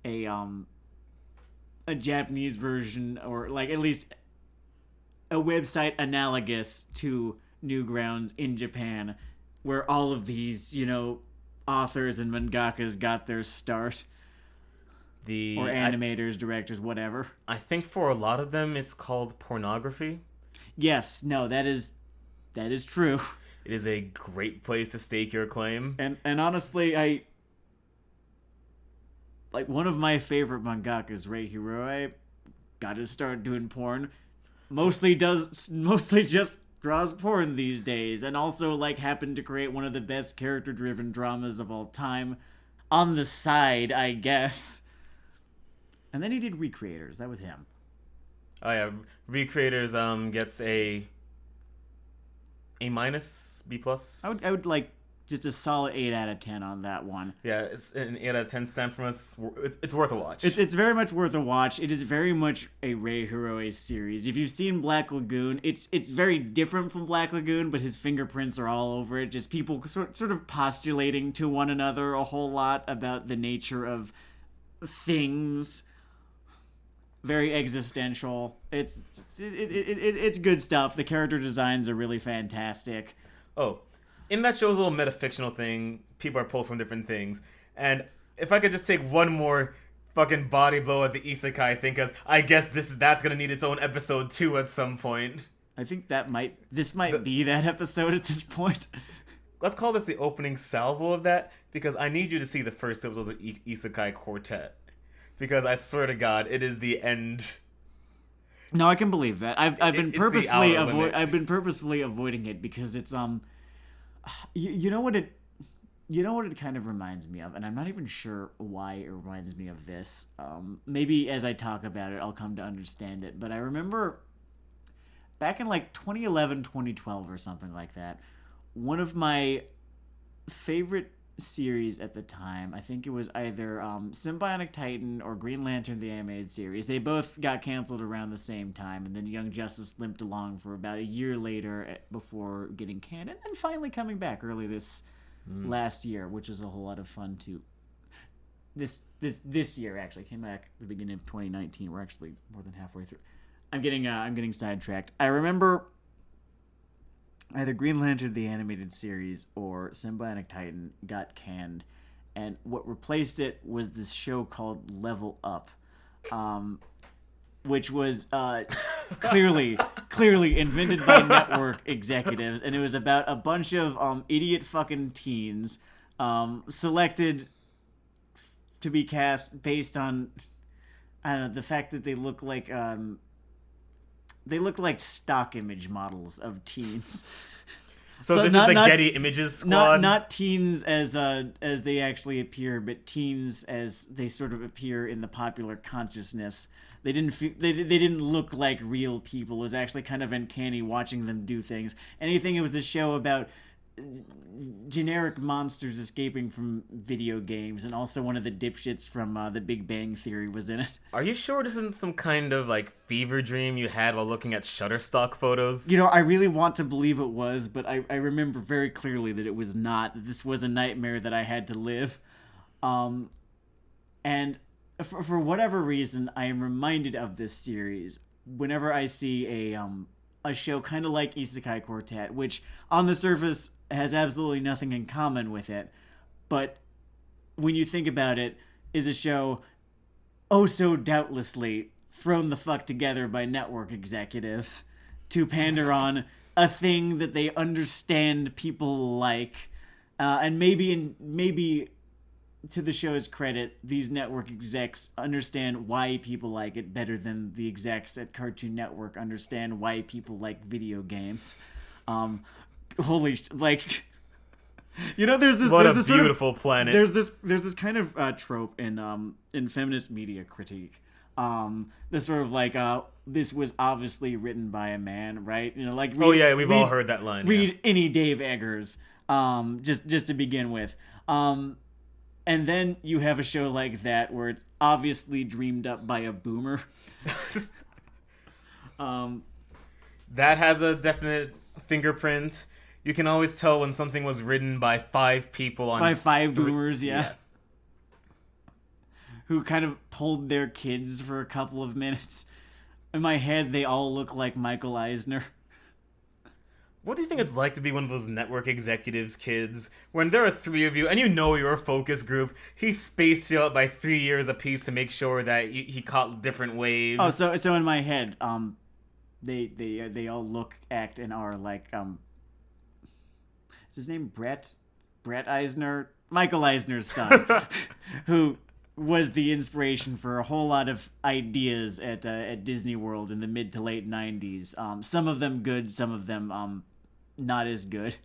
a Japanese version, or like at least a website analogous to Newgrounds in Japan, where all of these, authors and mangakas got their start. Or animators, directors, whatever. I think for a lot of them it's called pornography. Yes, no, that is true. It is a great place to stake your claim. And honestly, one of my favorite mangakas, Rei Hiroe, got to start doing porn. Mostly just draws porn these days, and also happened to create one of the best character-driven dramas of all time. On the side, I guess. And then he did Recreators. That was him. Oh yeah, Recreators gets A-, B+. I would like just a solid 8 out of 10 on that one. Yeah, it's an 8 out of 10 stamp from us. It's worth a watch. It's very much worth a watch. It is very much a Rei Hiroe series. If you've seen Black Lagoon, it's very different from Black Lagoon, but his fingerprints are all over it. Just people sort of postulating to one another a whole lot about the nature of things. Very existential. It's good stuff. The character designs are really fantastic. Oh, in that show's little metafictional thing, people are pulled from different things. And if I could just take one more fucking body blow at the isekai thing, because I guess that's gonna need its own episode 2 at some point. I think this might be that episode at this point. Let's call this the opening salvo of that, because I need you to see the first episode of Isekai Quartet. Because I swear to God, it is the end. No, I can believe that. I've been purposefully avoiding it because it's you know what it kind of reminds me of, and I'm not even sure why it reminds me of this. Maybe as I talk about it, I'll come to understand it. But I remember back in 2011, 2012 or something like that, one of my favorite series at the time, I think it was either Symbionic Titan or Green Lantern the Animated Series. They both got canceled around the same time, and then Young Justice limped along for about a year later before getting canned, and then finally coming back early this last year, which was a whole lot of fun too. This year actually came back at the beginning of 2019. We're actually more than halfway through. I'm getting sidetracked. I remember either Green Lantern the Animated Series or Symbionic Titan got canned, and what replaced it was this show called Level Up, which was clearly invented by network executives, and it was about a bunch of idiot fucking teens selected to be cast based on, I don't know, the fact that they look like stock image models of teens. So this is the Getty Images squad? Not teens as they actually appear, but teens as they sort of appear in the popular consciousness. They didn't look like real people. It was actually kind of uncanny watching them do things. It was a show about generic monsters escaping from video games, and also one of the dipshits from The Big Bang Theory was in it. Are you sure this isn't some kind of fever dream you had while looking at Shutterstock photos? I really want to believe it was, but I remember very clearly that it was not. This was a nightmare that I had to live. And for whatever reason, I am reminded of this series whenever I see a show kind of like Isekai Quartet, which on the surface has absolutely nothing in common with it, but when you think about it, is a show oh so doubtlessly thrown the fuck together by network executives to pander on a thing that they understand people like, and maybe to the show's credit, these network execs understand why people like it better than the execs at Cartoon Network understand why people like video games. Like, you know, there's this beautiful planet. There's this kind of trope in feminist media critique. This sort of like this was obviously written by a man, right? You know, like we've all heard that line. Read any Dave Eggers, just to begin with. And then you have a show like that where it's obviously dreamed up by a boomer. That has a definite fingerprint. You can always tell when something was written by 5 people by 5 boomers, yeah. Who kind of pulled their kids for a couple of minutes. In my head, they all look like Michael Eisner. What do you think it's like to be one of those network executives' kids? When there are 3 of you, and you know you're a focus group, he spaced you out by 3 years apiece to make sure that he caught different waves. Oh, so in my head, they all look, act, and are like, is his name Brett Eisner? Michael Eisner's son, who was the inspiration for a whole lot of ideas at Disney World in the mid to late 90s. Some of them good, some of them not as good.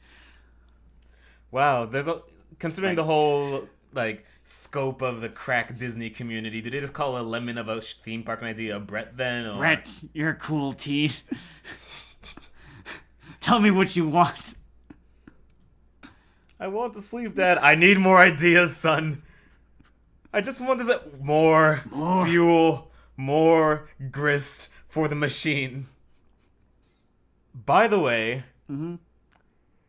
Wow, considering the whole scope of the crack Disney community, did they just call a lemon of a theme park an idea a Brett then? Or... Brett, you're a cool teen. Tell me what you want. I want to sleep, Dad. I need more ideas, son. I just want more fuel, more grist for the machine. By the way,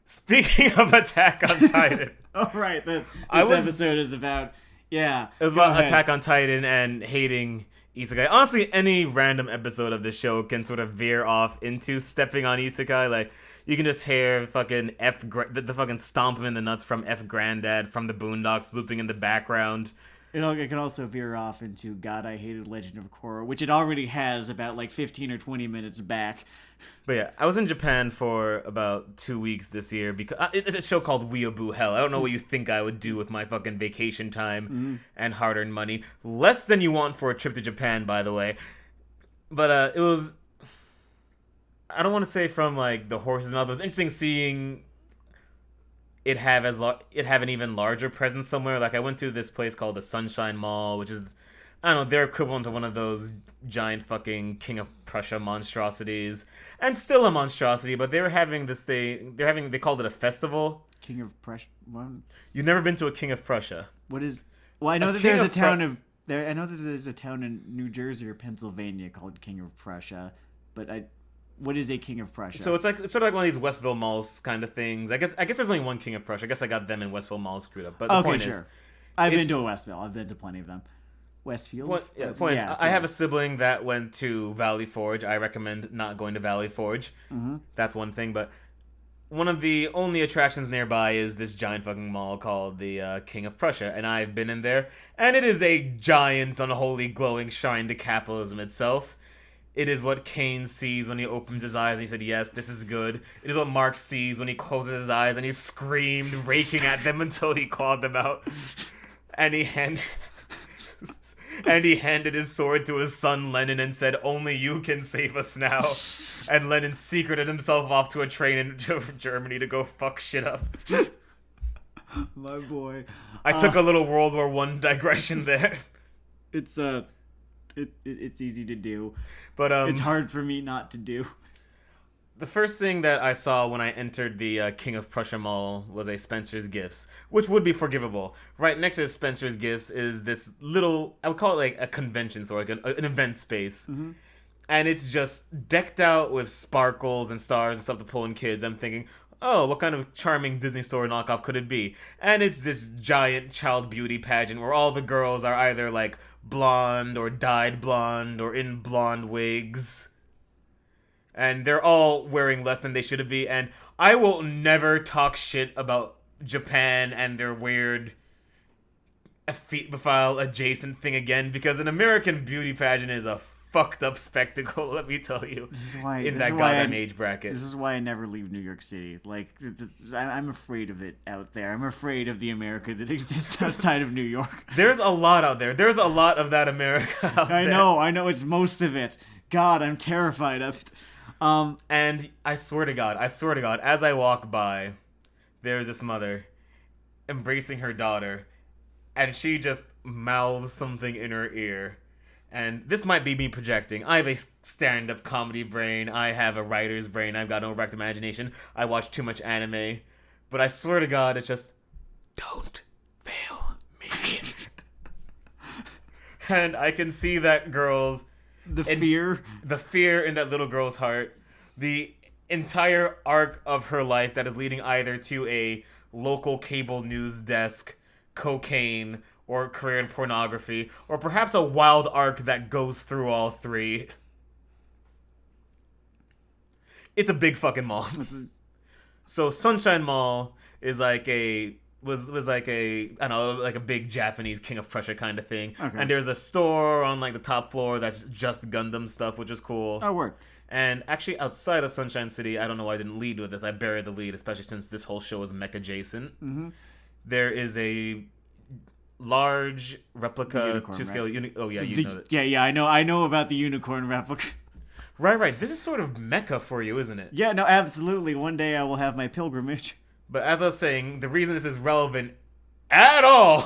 speaking of Attack on Titan. Oh, right. This episode is about, yeah. It was about Attack on Titan and hating isekai. Honestly, any random episode of this show can sort of veer off into stepping on isekai. Like, you can just hear fucking the fucking stomp him in the nuts from F Granddad from the Boondocks looping in the background. It can also veer off into God, I Hated Legend of Korra, which it already has about 15 or 20 minutes back. But yeah, I was in Japan for about 2 weeks this year because it's a show called Weeaboo Hell. I don't know what you think I would do with my fucking vacation time and hard-earned money. Less than you want for a trip to Japan, by the way. But it was... I don't want to say from the horses and all. It was interesting seeing it have an even larger presence somewhere. I went to this place called the Sunshine Mall, which is, I don't know, their equivalent to one of those giant fucking King of Prussia monstrosities, and still a monstrosity. But they were having this thing. They called it a festival. King of Prussia. What? You've never been to a King of Prussia? What is? Well, I know that there's a town of there. I know that there's a town in New Jersey or Pennsylvania called King of Prussia, but what is a King of Prussia? So it's sort of like one of these Westville Malls kind of things. I guess there's only one King of Prussia. I guess I got them and Westville Malls screwed up. But the point is, I've been to a Westville. I've been to plenty of them. Westfield? The point is, I have a sibling that went to Valley Forge. I recommend not going to Valley Forge. Mm-hmm. That's one thing. But one of the only attractions nearby is this giant fucking mall called the King of Prussia. And I've been in there. And it is a giant, unholy, glowing shrine to capitalism itself. It is what Kane sees when he opens his eyes and he said, yes, this is good. It is what Mark sees when he closes his eyes and he screamed, raking at them until he clawed them out. And he handed his sword to his son Lenin and said, only you can save us now. And Lenin secreted himself off to a train into Germany to go fuck shit up. My boy. I took a little World War I digression there. It's it's easy to do, but it's hard for me not to do. The first thing that I saw when I entered the King of Prussia Mall was a Spencer's Gifts, which would be forgivable. Right next to Spencer's Gifts is this little, I would call it a convention store, an event space. Mm-hmm. And it's just decked out with sparkles and stars and stuff to pull in kids. I'm thinking, oh, what kind of charming Disney store knockoff could it be? And it's this giant child beauty pageant where all the girls are either blonde or dyed blonde or in blonde wigs. And they're all wearing less than they should be. And I will never talk shit about Japan and their weird feet-befoul adjacent thing again, because an American beauty pageant is a fucked up spectacle, let me tell you, in that goddamn age bracket. This is why I never leave New York City. Like, I'm afraid of it out there. I'm afraid of the America that exists outside of New York. There's a lot out there. There's a lot of that America out there. I know it's most of it. God, I'm terrified of it. And I swear to God, as I walk by, there's this mother embracing her daughter, and she just mouths something in her ear. And this might be me projecting. I have a stand-up comedy brain. I have a writer's brain. I've got an overactive imagination. I watch too much anime. But I swear to God, it's just, don't fail me. And I can see that girl's... The fear in that little girl's heart. The entire arc of her life that is leading either to a local cable news desk, cocaine, or career in pornography, or perhaps a wild arc that goes through all three. It's a big fucking mall. So Sunshine Mall is like was like a, I don't know, like a big Japanese King of Prussia kind of thing. Okay. And there's a store on like the top floor that's just Gundam stuff, which is cool. Oh, word. And actually outside of Sunshine City, I don't know why I didn't lead with this. I buried the lead, especially since this whole show is mech adjacent. Mm-hmm. There is a large replica to scale know that. Yeah, I know about the unicorn replica. Right. This is sort of Mecca for you, isn't it? Yeah, no, absolutely. One day I will have my pilgrimage. But as I was saying, the reason this is relevant at all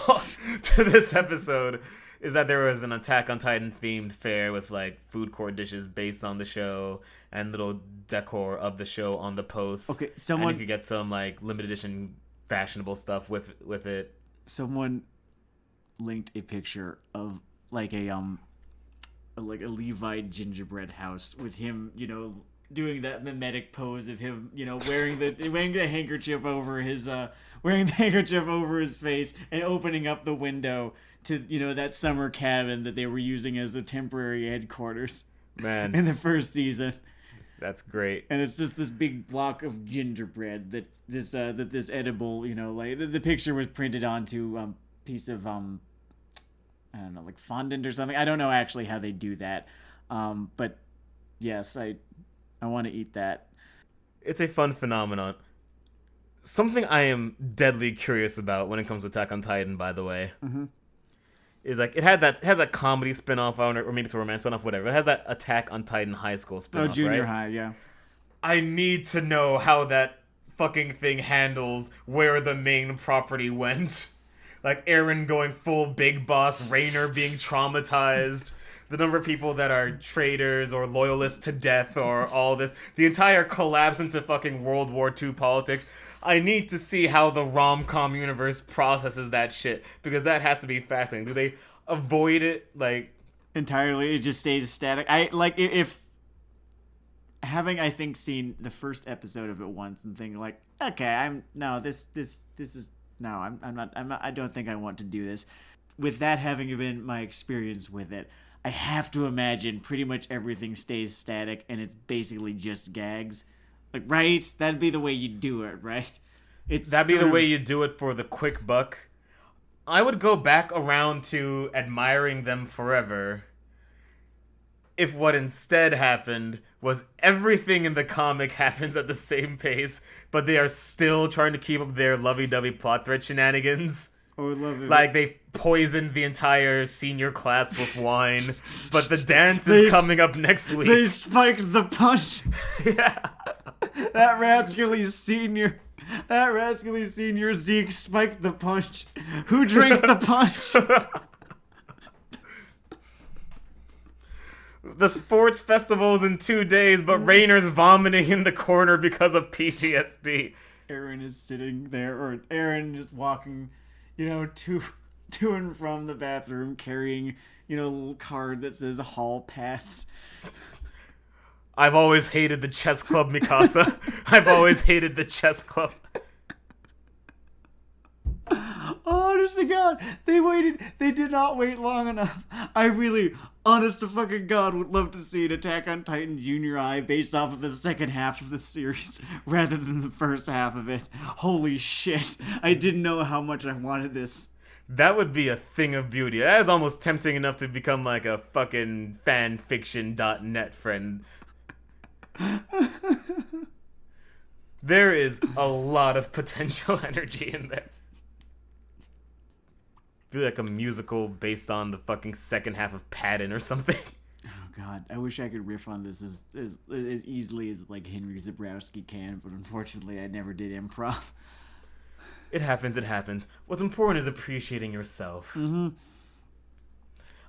to this episode is that there was an Attack on Titan themed fair with like food court dishes based on the show and little decor of the show on the posts. Okay, and you could get some like limited edition fashionable stuff with it. Someone linked a picture of like a Levi gingerbread house with him, doing that mimetic pose of him, wearing the handkerchief over his face and opening up the window to that summer cabin that they were using as a temporary headquarters. Man, in the first season. That's great. And it's just this big block of gingerbread that this edible, the picture was printed onto piece of I don't know, like fondant or something. I don't know actually how they do that. But yes, I want to eat that. It's a fun phenomenon. Something I am deadly curious about when it comes to Attack on Titan, by the way, is like it has that comedy spinoff, or maybe it's a romance spinoff, whatever. It has that Attack on Titan high school spinoff, junior right? high, yeah. I need to know how that fucking thing handles where the main property went. Like Eren going full big boss, Rainer being traumatized, the number of people that are traitors or loyalists to death or all this, the entire collapse into fucking World War II politics. I need to see how the rom-com universe processes that shit, because that has to be fascinating. Do they avoid it, like... entirely? It just stays static? If having, I think, seen the first episode of it once and thinking like, okay, I'm not, I don't think I want to do this. With that having been my experience with it, I have to imagine pretty much everything stays static and it's basically just gags. Like, right? That'd be the way you do it, right? That'd be the way you do it for the quick buck. I would go back around to admiring them forever if what instead happened was everything in the comic happens at the same pace, but they are still trying to keep up their lovey-dovey plot thread shenanigans. Oh, I love it. Like, they poisoned the entire senior class with wine, but the dance is coming up next week. They spiked the punch. Yeah. That rascally senior Zeke spiked the punch. Who drank the punch? The sports festival's in 2 days, but Rainer's vomiting in the corner because of PTSD. Eren is sitting there, or Eren just walking, to and from the bathroom, carrying, a little card that says hall pass. I've always hated the chess club, Mikasa. I've always hated the chess club. Honest to God, they did not wait long enough. I really, honest to fucking God, would love to see an Attack on Titan Junior High based off of the second half of the series, rather than the first half of it. Holy shit, I didn't know how much I wanted this. That would be a thing of beauty. That is almost tempting enough to become like a fucking fanfiction.net friend. There is a lot of potential energy in there. Feel like a musical based on the fucking second half of Patton or something. Oh god, I wish I could riff on this as easily as like Henry Zebrowski can, but unfortunately I never did improv. It happens. What's important is appreciating yourself. Mm-hmm.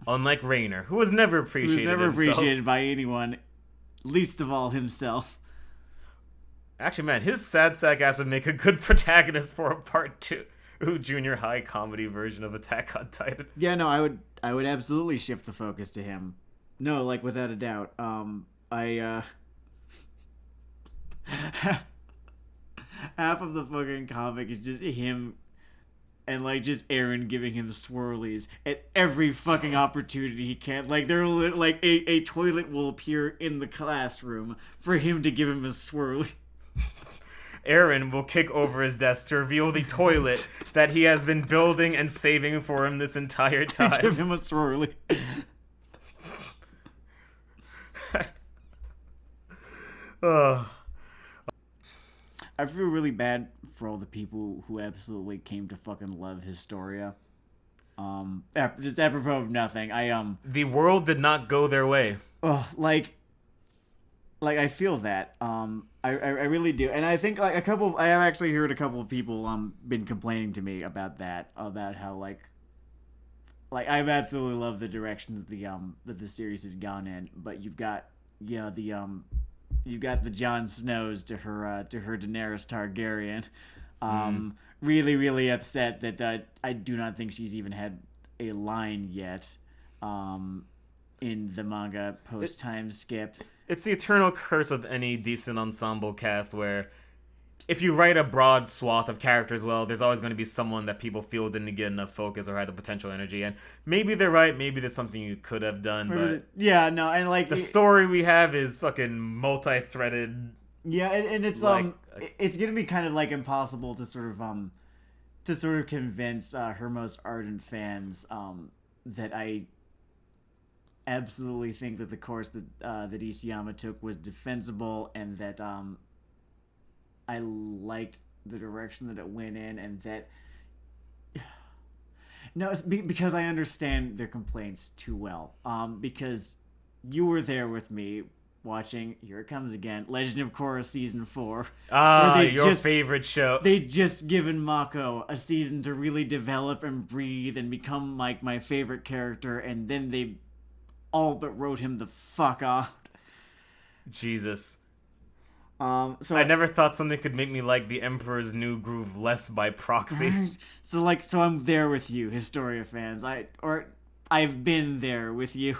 Unlike Rainer, who was never appreciated himself. Appreciated by anyone, least of all himself. Actually, man, his sad sack ass would make a good protagonist for a part 2 junior high comedy version of Attack on Titan. Yeah, no, I would absolutely shift the focus to him. No, like without a doubt. Half of the fucking comic is just him and like just Eren giving him swirlies at every fucking opportunity he can. Like they're like a toilet will appear in the classroom for him to give him a swirly. Eren will kick over his desk to reveal the toilet that he has been building and saving for him this entire time. Give him a swirly. I feel really bad for all the people who absolutely came to fucking love Historia. Just apropos of nothing, The world did not go their way. Oh, like I feel that. I really do, and I think like I have actually heard a couple of people been complaining to me about that, about how like I've absolutely loved the direction that the series has gone in, but you've got you've got the Jon Snows to her Daenerys Targaryen, really really upset that I do not think she's even had a line yet, in the manga post time skip. It's the eternal curse of any decent ensemble cast where if you write a broad swath of characters well, there's always going to be someone that people feel didn't get enough focus or had the potential energy. And maybe they're right, maybe there's something you could have done, but yeah, no, and like the story we have is fucking multi-threaded. Yeah, and it's like, it's gonna be kind of like impossible to sort of convince her most ardent fans that I absolutely think that the course that Isayama took was defensible, and that I liked the direction that it went in, and that no, it's because I understand their complaints too well. Because you were there with me watching, here it comes again, Legend of Korra Season 4. Your favorite show. They just given Mako a season to really develop and breathe and become like my favorite character, and then they all but wrote him the fuck off. Jesus. So I never thought something could make me like the Emperor's New Groove less by proxy. So I'm there with you, Historia fans. I've been there with you.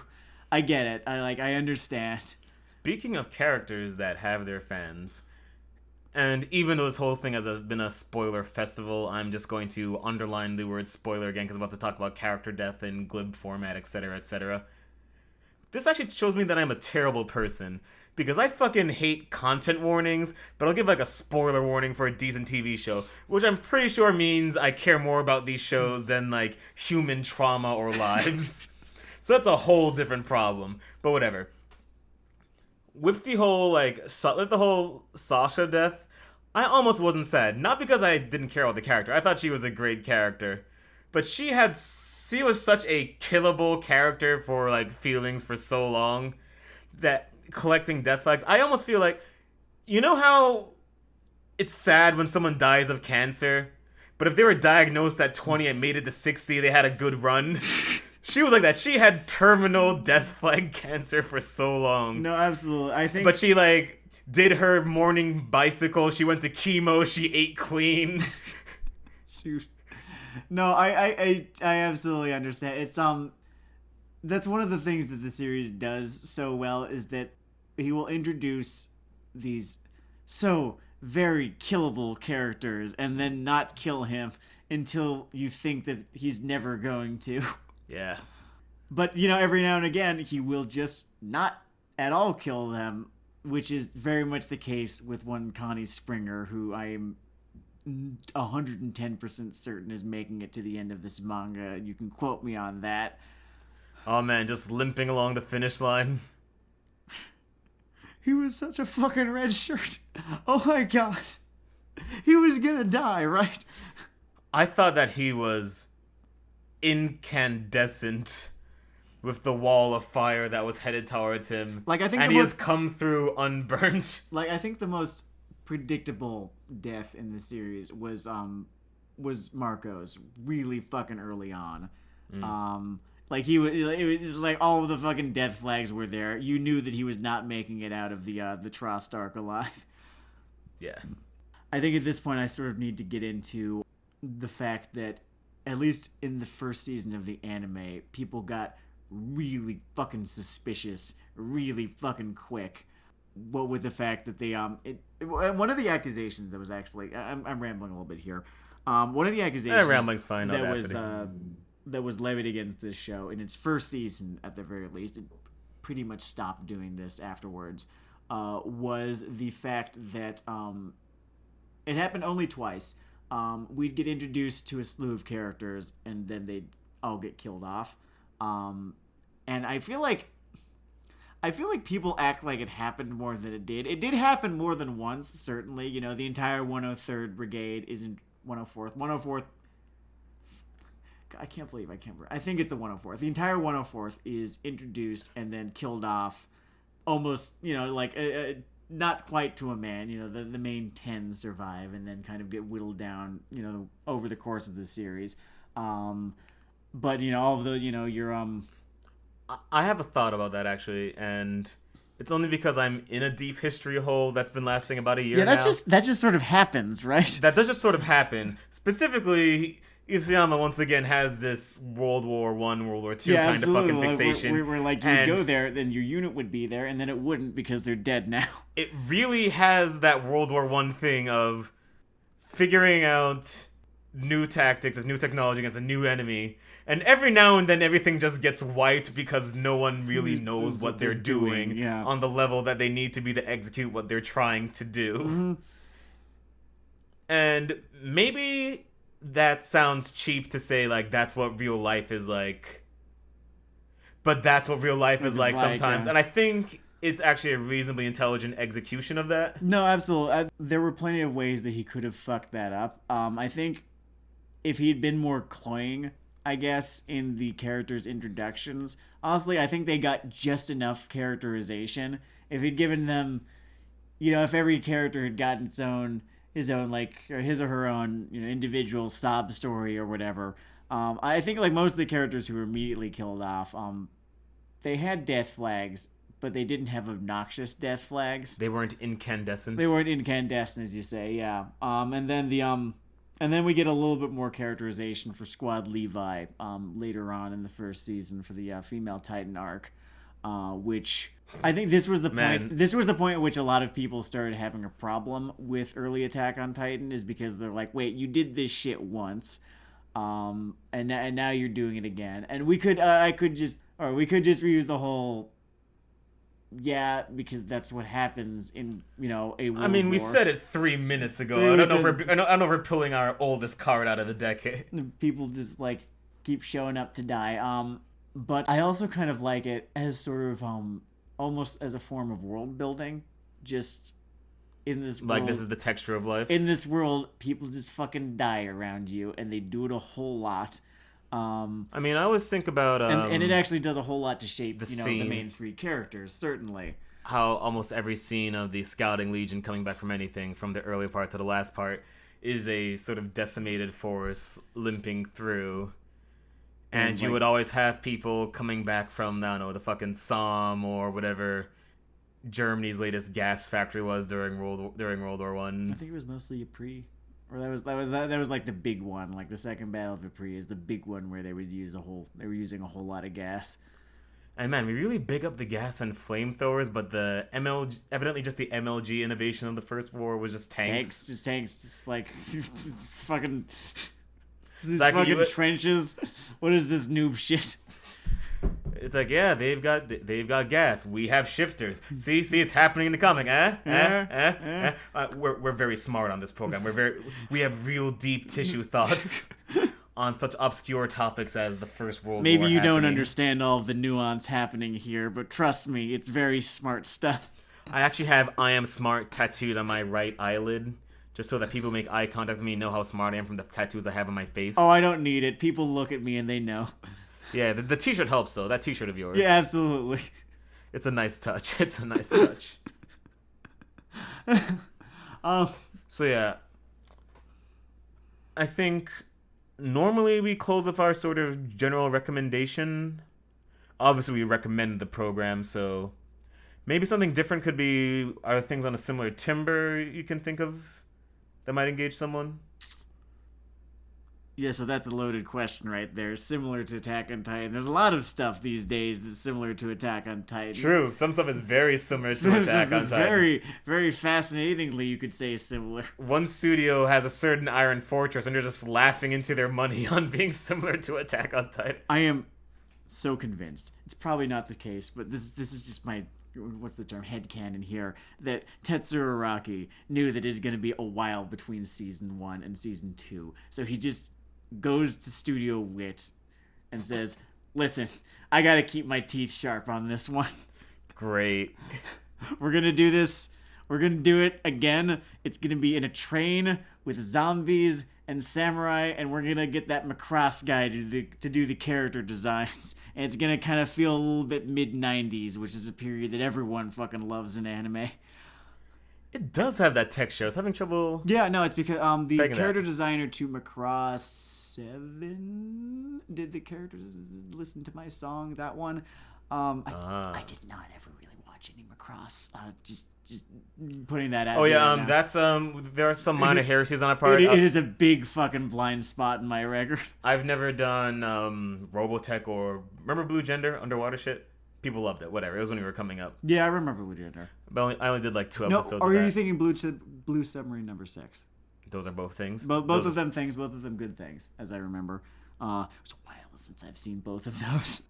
I get it. I understand. Speaking of characters that have their fans, and even though this whole thing has been a spoiler festival, I'm just going to underline the word spoiler again because I'm about to talk about character death in glib format, etc., etc. This actually shows me that I'm a terrible person, because I fucking hate content warnings, but I'll give like a spoiler warning for a decent TV show, which I'm pretty sure means I care more about these shows than like human trauma or lives. So that's a whole different problem, but whatever. With the whole Sasha death, I almost wasn't sad. Not because I didn't care about the character. I thought she was a great character. But she was such a killable character for like feelings for so long that collecting death flags, I almost feel like, you know how it's sad when someone dies of cancer, but if they were diagnosed at 20 and made it to 60, they had a good run? She was like that. She had terminal death flag cancer for so long. No, absolutely. I think. But she like did her morning bicycle. She went to chemo. She ate clean. Shoot. No, I absolutely understand. It's that's one of the things that the series does so well, is that he will introduce these so very killable characters and then not kill him until you think that he's never going to. Yeah. But, every now and again, he will just not at all kill them, which is very much the case with one Connie Springer, who I am 110% certain is making it to the end of this manga. You can quote me on that. Oh man, just limping along the finish line. He was such a fucking red shirt. Oh my god. He was gonna die, right? I thought that he was incandescent with the wall of fire that was headed towards him. Like, I think and he has come through unburnt. Like, I think the most predictable death in the series was Marco's really fucking early on. Like, it was like all of the fucking death flags were there. You knew that he was not making it out of the Trost arc alive. Yeah. I think at this point I sort of need to get into the fact that at least in the first season of the anime, people got really fucking suspicious really fucking quick. What with the fact that they one of the accusations that was actually I'm rambling a little bit here. One of the accusations rambling's fine. That was levied against this show in its first season, at the very least, it pretty much stopped doing this afterwards, was the fact that it happened only twice. We'd get introduced to a slew of characters, and then they'd all get killed off. And I feel like people act like it happened more than it did. It did happen more than once, certainly. You know, the entire 103rd Brigade isn't 104th. 104th. I can't believe I can't remember. I think it's the 104th. The entire 104th is introduced and then killed off almost, you know, like not quite to a man. You know, the main 10 survive and then kind of get whittled down, you know, over the course of the series. But, you know, all of those, you know, you're... I have a thought about that, actually, and it's only because I'm in a deep history hole that's been lasting about a year now. That just sort of happens, right? That does just sort of happen. Specifically, Isayama once again has this World War I, World War II kind of fucking fixation. We were like, you'd go there, then your unit would be there, and then it wouldn't because they're dead now. It really has that World War I thing of figuring out new tactics, of new technology against a new enemy. And every now and then everything just gets wiped because no one really knows what they're doing on the level that they need to be to execute what they're trying to do. Mm-hmm. And maybe that sounds cheap to say, like, that's what real life is like. But that's what real life is like sometimes. And I think it's actually a reasonably intelligent execution of that. No, absolutely. There were plenty of ways that he could have fucked that up. I think if he'd been more cloying, I guess, in the characters' introductions. Honestly, I think they got just enough characterization. If he'd given them, you know, if every character had gotten his own, like, or his or her own, you know, individual sob story or whatever. I think, like, most of the characters who were immediately killed off, they had death flags, but they didn't have obnoxious death flags. They weren't incandescent. They weren't incandescent, as you say, yeah. And then we get a little bit more characterization for Squad Levi later on in the first season for the female Titan arc, which I think this was the point. This was the point at which a lot of people started having a problem with early Attack on Titan, is because they're like, "Wait, you did this shit once, and now you're doing it again." And we could just reuse the whole. Yeah, because that's what happens in, you know, a world war. We said it 3 minutes ago. I don't know if we're pulling our oldest card out of the decade. People just, like, keep showing up to die. But I also kind of like it as sort of, almost as a form of world building. Just in this world. Like, this is the texture of life. In this world, people just fucking die around you, and they do it a whole lot. I always think about... and it actually does a whole lot to shape, the main three characters, certainly. How almost every scene of the Scouting Legion coming back from anything, from the early part to the last part, is a sort of decimated force limping through. And you would always have people coming back from, I don't know, the fucking Somme or whatever Germany's latest gas factory was during World War I. I think it was mostly Ypres. Or that was like the big one, like the Second Battle of Ypres is the big one where they were using a whole lot of gas. And man, we really big up the gas and flamethrowers, but evidently just the MLG innovation of the First War was just tanks. Just like fucking these fucking trenches. What is this noob shit? It's like, yeah, they've got gas. We have shifters. See, it's happening in the comic. We're very smart on this program. We have real deep tissue thoughts on such obscure topics as the First World War. Maybe you don't understand all of the nuance happening here, but trust me, it's very smart stuff. I actually have "I am smart" tattooed on my right eyelid, just so that people make eye contact with me and know how smart I am from the tattoos I have on my face. Oh, I don't need it. People look at me and they know. Yeah, the t-shirt helps, though. That t-shirt of yours. Yeah, absolutely. It's a nice touch. So, yeah. I think normally we close with our sort of general recommendation. Obviously, we recommend the program, so maybe something different could be, are things on a similar timbre you can think of that might engage someone? Yeah, so that's a loaded question right there. Similar to Attack on Titan. There's a lot of stuff these days that's similar to Attack on Titan. True. Some stuff is very similar to Attack on Titan. Very, very fascinatingly, you could say, similar. One studio has a certain Iron Fortress, and they're just laughing into their money on being similar to Attack on Titan. I am so convinced. It's probably not the case, but this is just my... what's the term, headcanon here, that Tetsuro Araki knew that it's going to be a while between season 1 and season 2. So he just goes to Studio Wit and says, listen, I got to keep my teeth sharp on this one. Great. We're going to do this. We're going to do it again. It's going to be in a train with zombies and samurai, and we're going to get that Macross guy to do the character designs. And it's going to kind of feel a little bit mid-90s, which is a period that everyone fucking loves in anime. It does have that texture. I was having trouble... Yeah, no, it's because the character designer to Macross 7 did the characters listen to my song, that one. I did not ever really watch any Macross. Just putting that out. Oh yeah, that's there are some minor heresies on our part. It is a big fucking blind spot in my record. I've never done Robotech or remember Blue Gender underwater shit. People loved it. Whatever. It was when we were coming up. Yeah, I remember Blue Gender. But I only did like 2 episodes. No, or are you thinking Blue Submarine number 6? Those are both things. Both of them things. Both of them good things, as I remember. It was a while since I've seen both of those.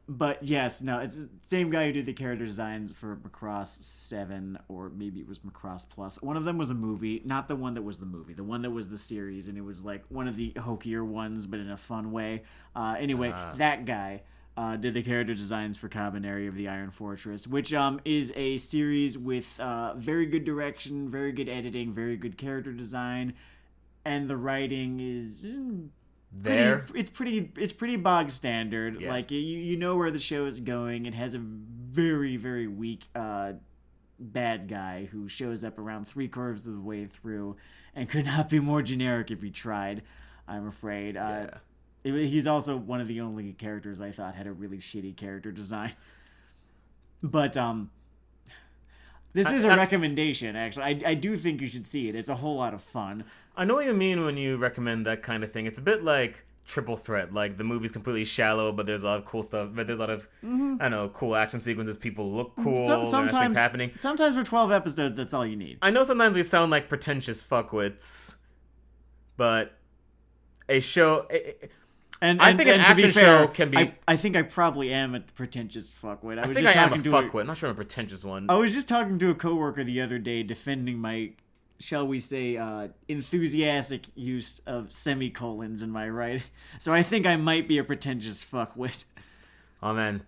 But yes, no, it's the same guy who did the character designs for Macross 7, or maybe it was Macross Plus. One of them was a movie, not the one that was the movie, the one that was the series, and it was like one of the hokier ones, but in a fun way. That guy did the character designs for Cabaneri of the Iron Fortress, which is a series with very good direction, very good editing, very good character design, and the writing is... It's pretty bog standard. Yeah. Like you know where the show is going. It has a very, very weak bad guy who shows up around 3/4 of the way through and could not be more generic if he tried, I'm afraid. He's also one of the only characters I thought had a really shitty character design. But this is a recommendation, actually. I do think you should see it. It's a whole lot of fun. I know what you mean when you recommend that kind of thing. It's a bit like Triple Threat. Like, the movie's completely shallow, but there's a lot of cool stuff. But there's a lot of, I don't know, cool action sequences. People look cool. Sometimes things happening. Sometimes for 12 episodes, that's all you need. I know sometimes we sound like pretentious fuckwits, but a show... I think an action show can be... I think I probably am a pretentious fuckwit. I think I am a fuckwit. I'm not sure I'm a pretentious one. I was just talking to a coworker the other day defending my... shall we say, enthusiastic use of semicolons in my writing. So I think I might be a pretentious fuckwit. Oh man,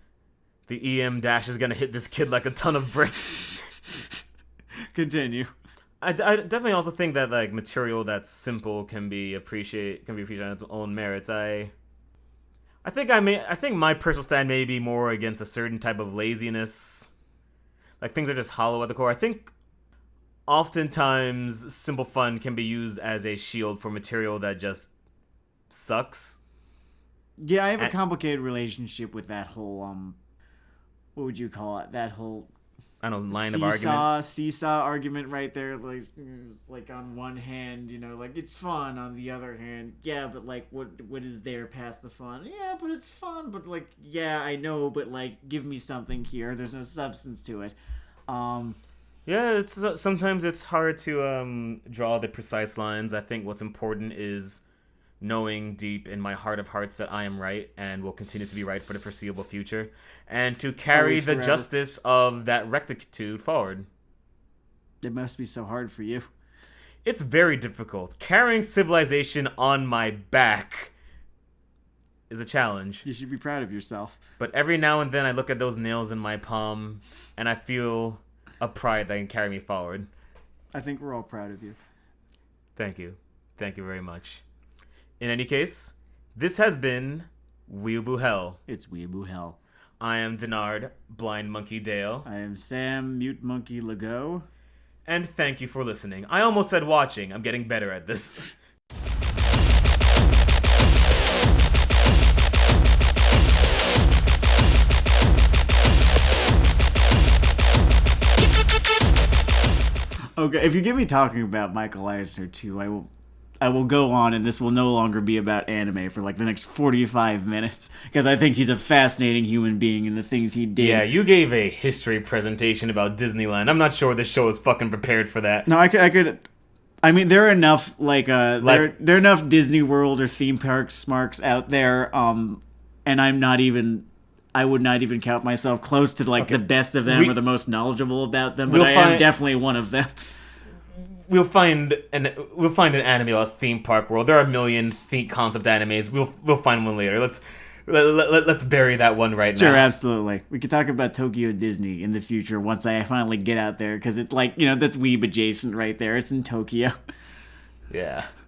the EM dash is gonna hit this kid like a ton of bricks. Continue. I definitely also think that like material that's simple can be appreciated on its own merits. I think my personal stand may be more against a certain type of laziness. Like, things are just hollow at the core. I think oftentimes simple fun can be used as a shield for material that just sucks. Yeah, I have a complicated relationship with that whole what would you call it? That whole line of argument. Seesaw argument right there. Like on one hand, you know, like it's fun. On the other hand, yeah, but like what is there past the fun? Yeah, but it's fun. But like, yeah, I know, but like, give me something here. There's no substance to it. Yeah, sometimes it's hard to draw the precise lines. I think what's important is knowing deep in my heart of hearts that I am right and will continue to be right for the foreseeable future, and to carry Always the forever. justice of that rectitude forward. It must be so hard for you. It's very difficult. Carrying civilization on my back is a challenge. You should be proud of yourself. But every now and then I look at those nails in my palm and I feel a pride that can carry me forward. I think we're all proud of you. Thank you. Thank you very much. In any case, this has been Weeaboo Hell. It's Weeaboo Hell. I am Dennard, Blind Monkey Dayle. I am Sam, Mute Monkey Legault. And thank you for listening. I almost said watching. I'm getting better at this. Okay, if you get me talking about Michael Eisner too, I will go on, and this will no longer be about anime for like the next 45 minutes, because I think he's a fascinating human being and the things he did. Yeah, you gave a history presentation about Disneyland. I'm not sure this show is fucking prepared for that. No, I could. I mean, there are enough there are enough Disney World or theme park smarks out there, and I would not even count myself close to like the best of them or the most knowledgeable about them, but I am definitely one of them. We'll find an anime about theme park world. There are a million concept animes. We'll find one later. Let's bury that one right now. Sure, absolutely. We could talk about Tokyo Disney in the future once I finally get out there, because it that's Weeb adjacent right there. It's in Tokyo. Yeah.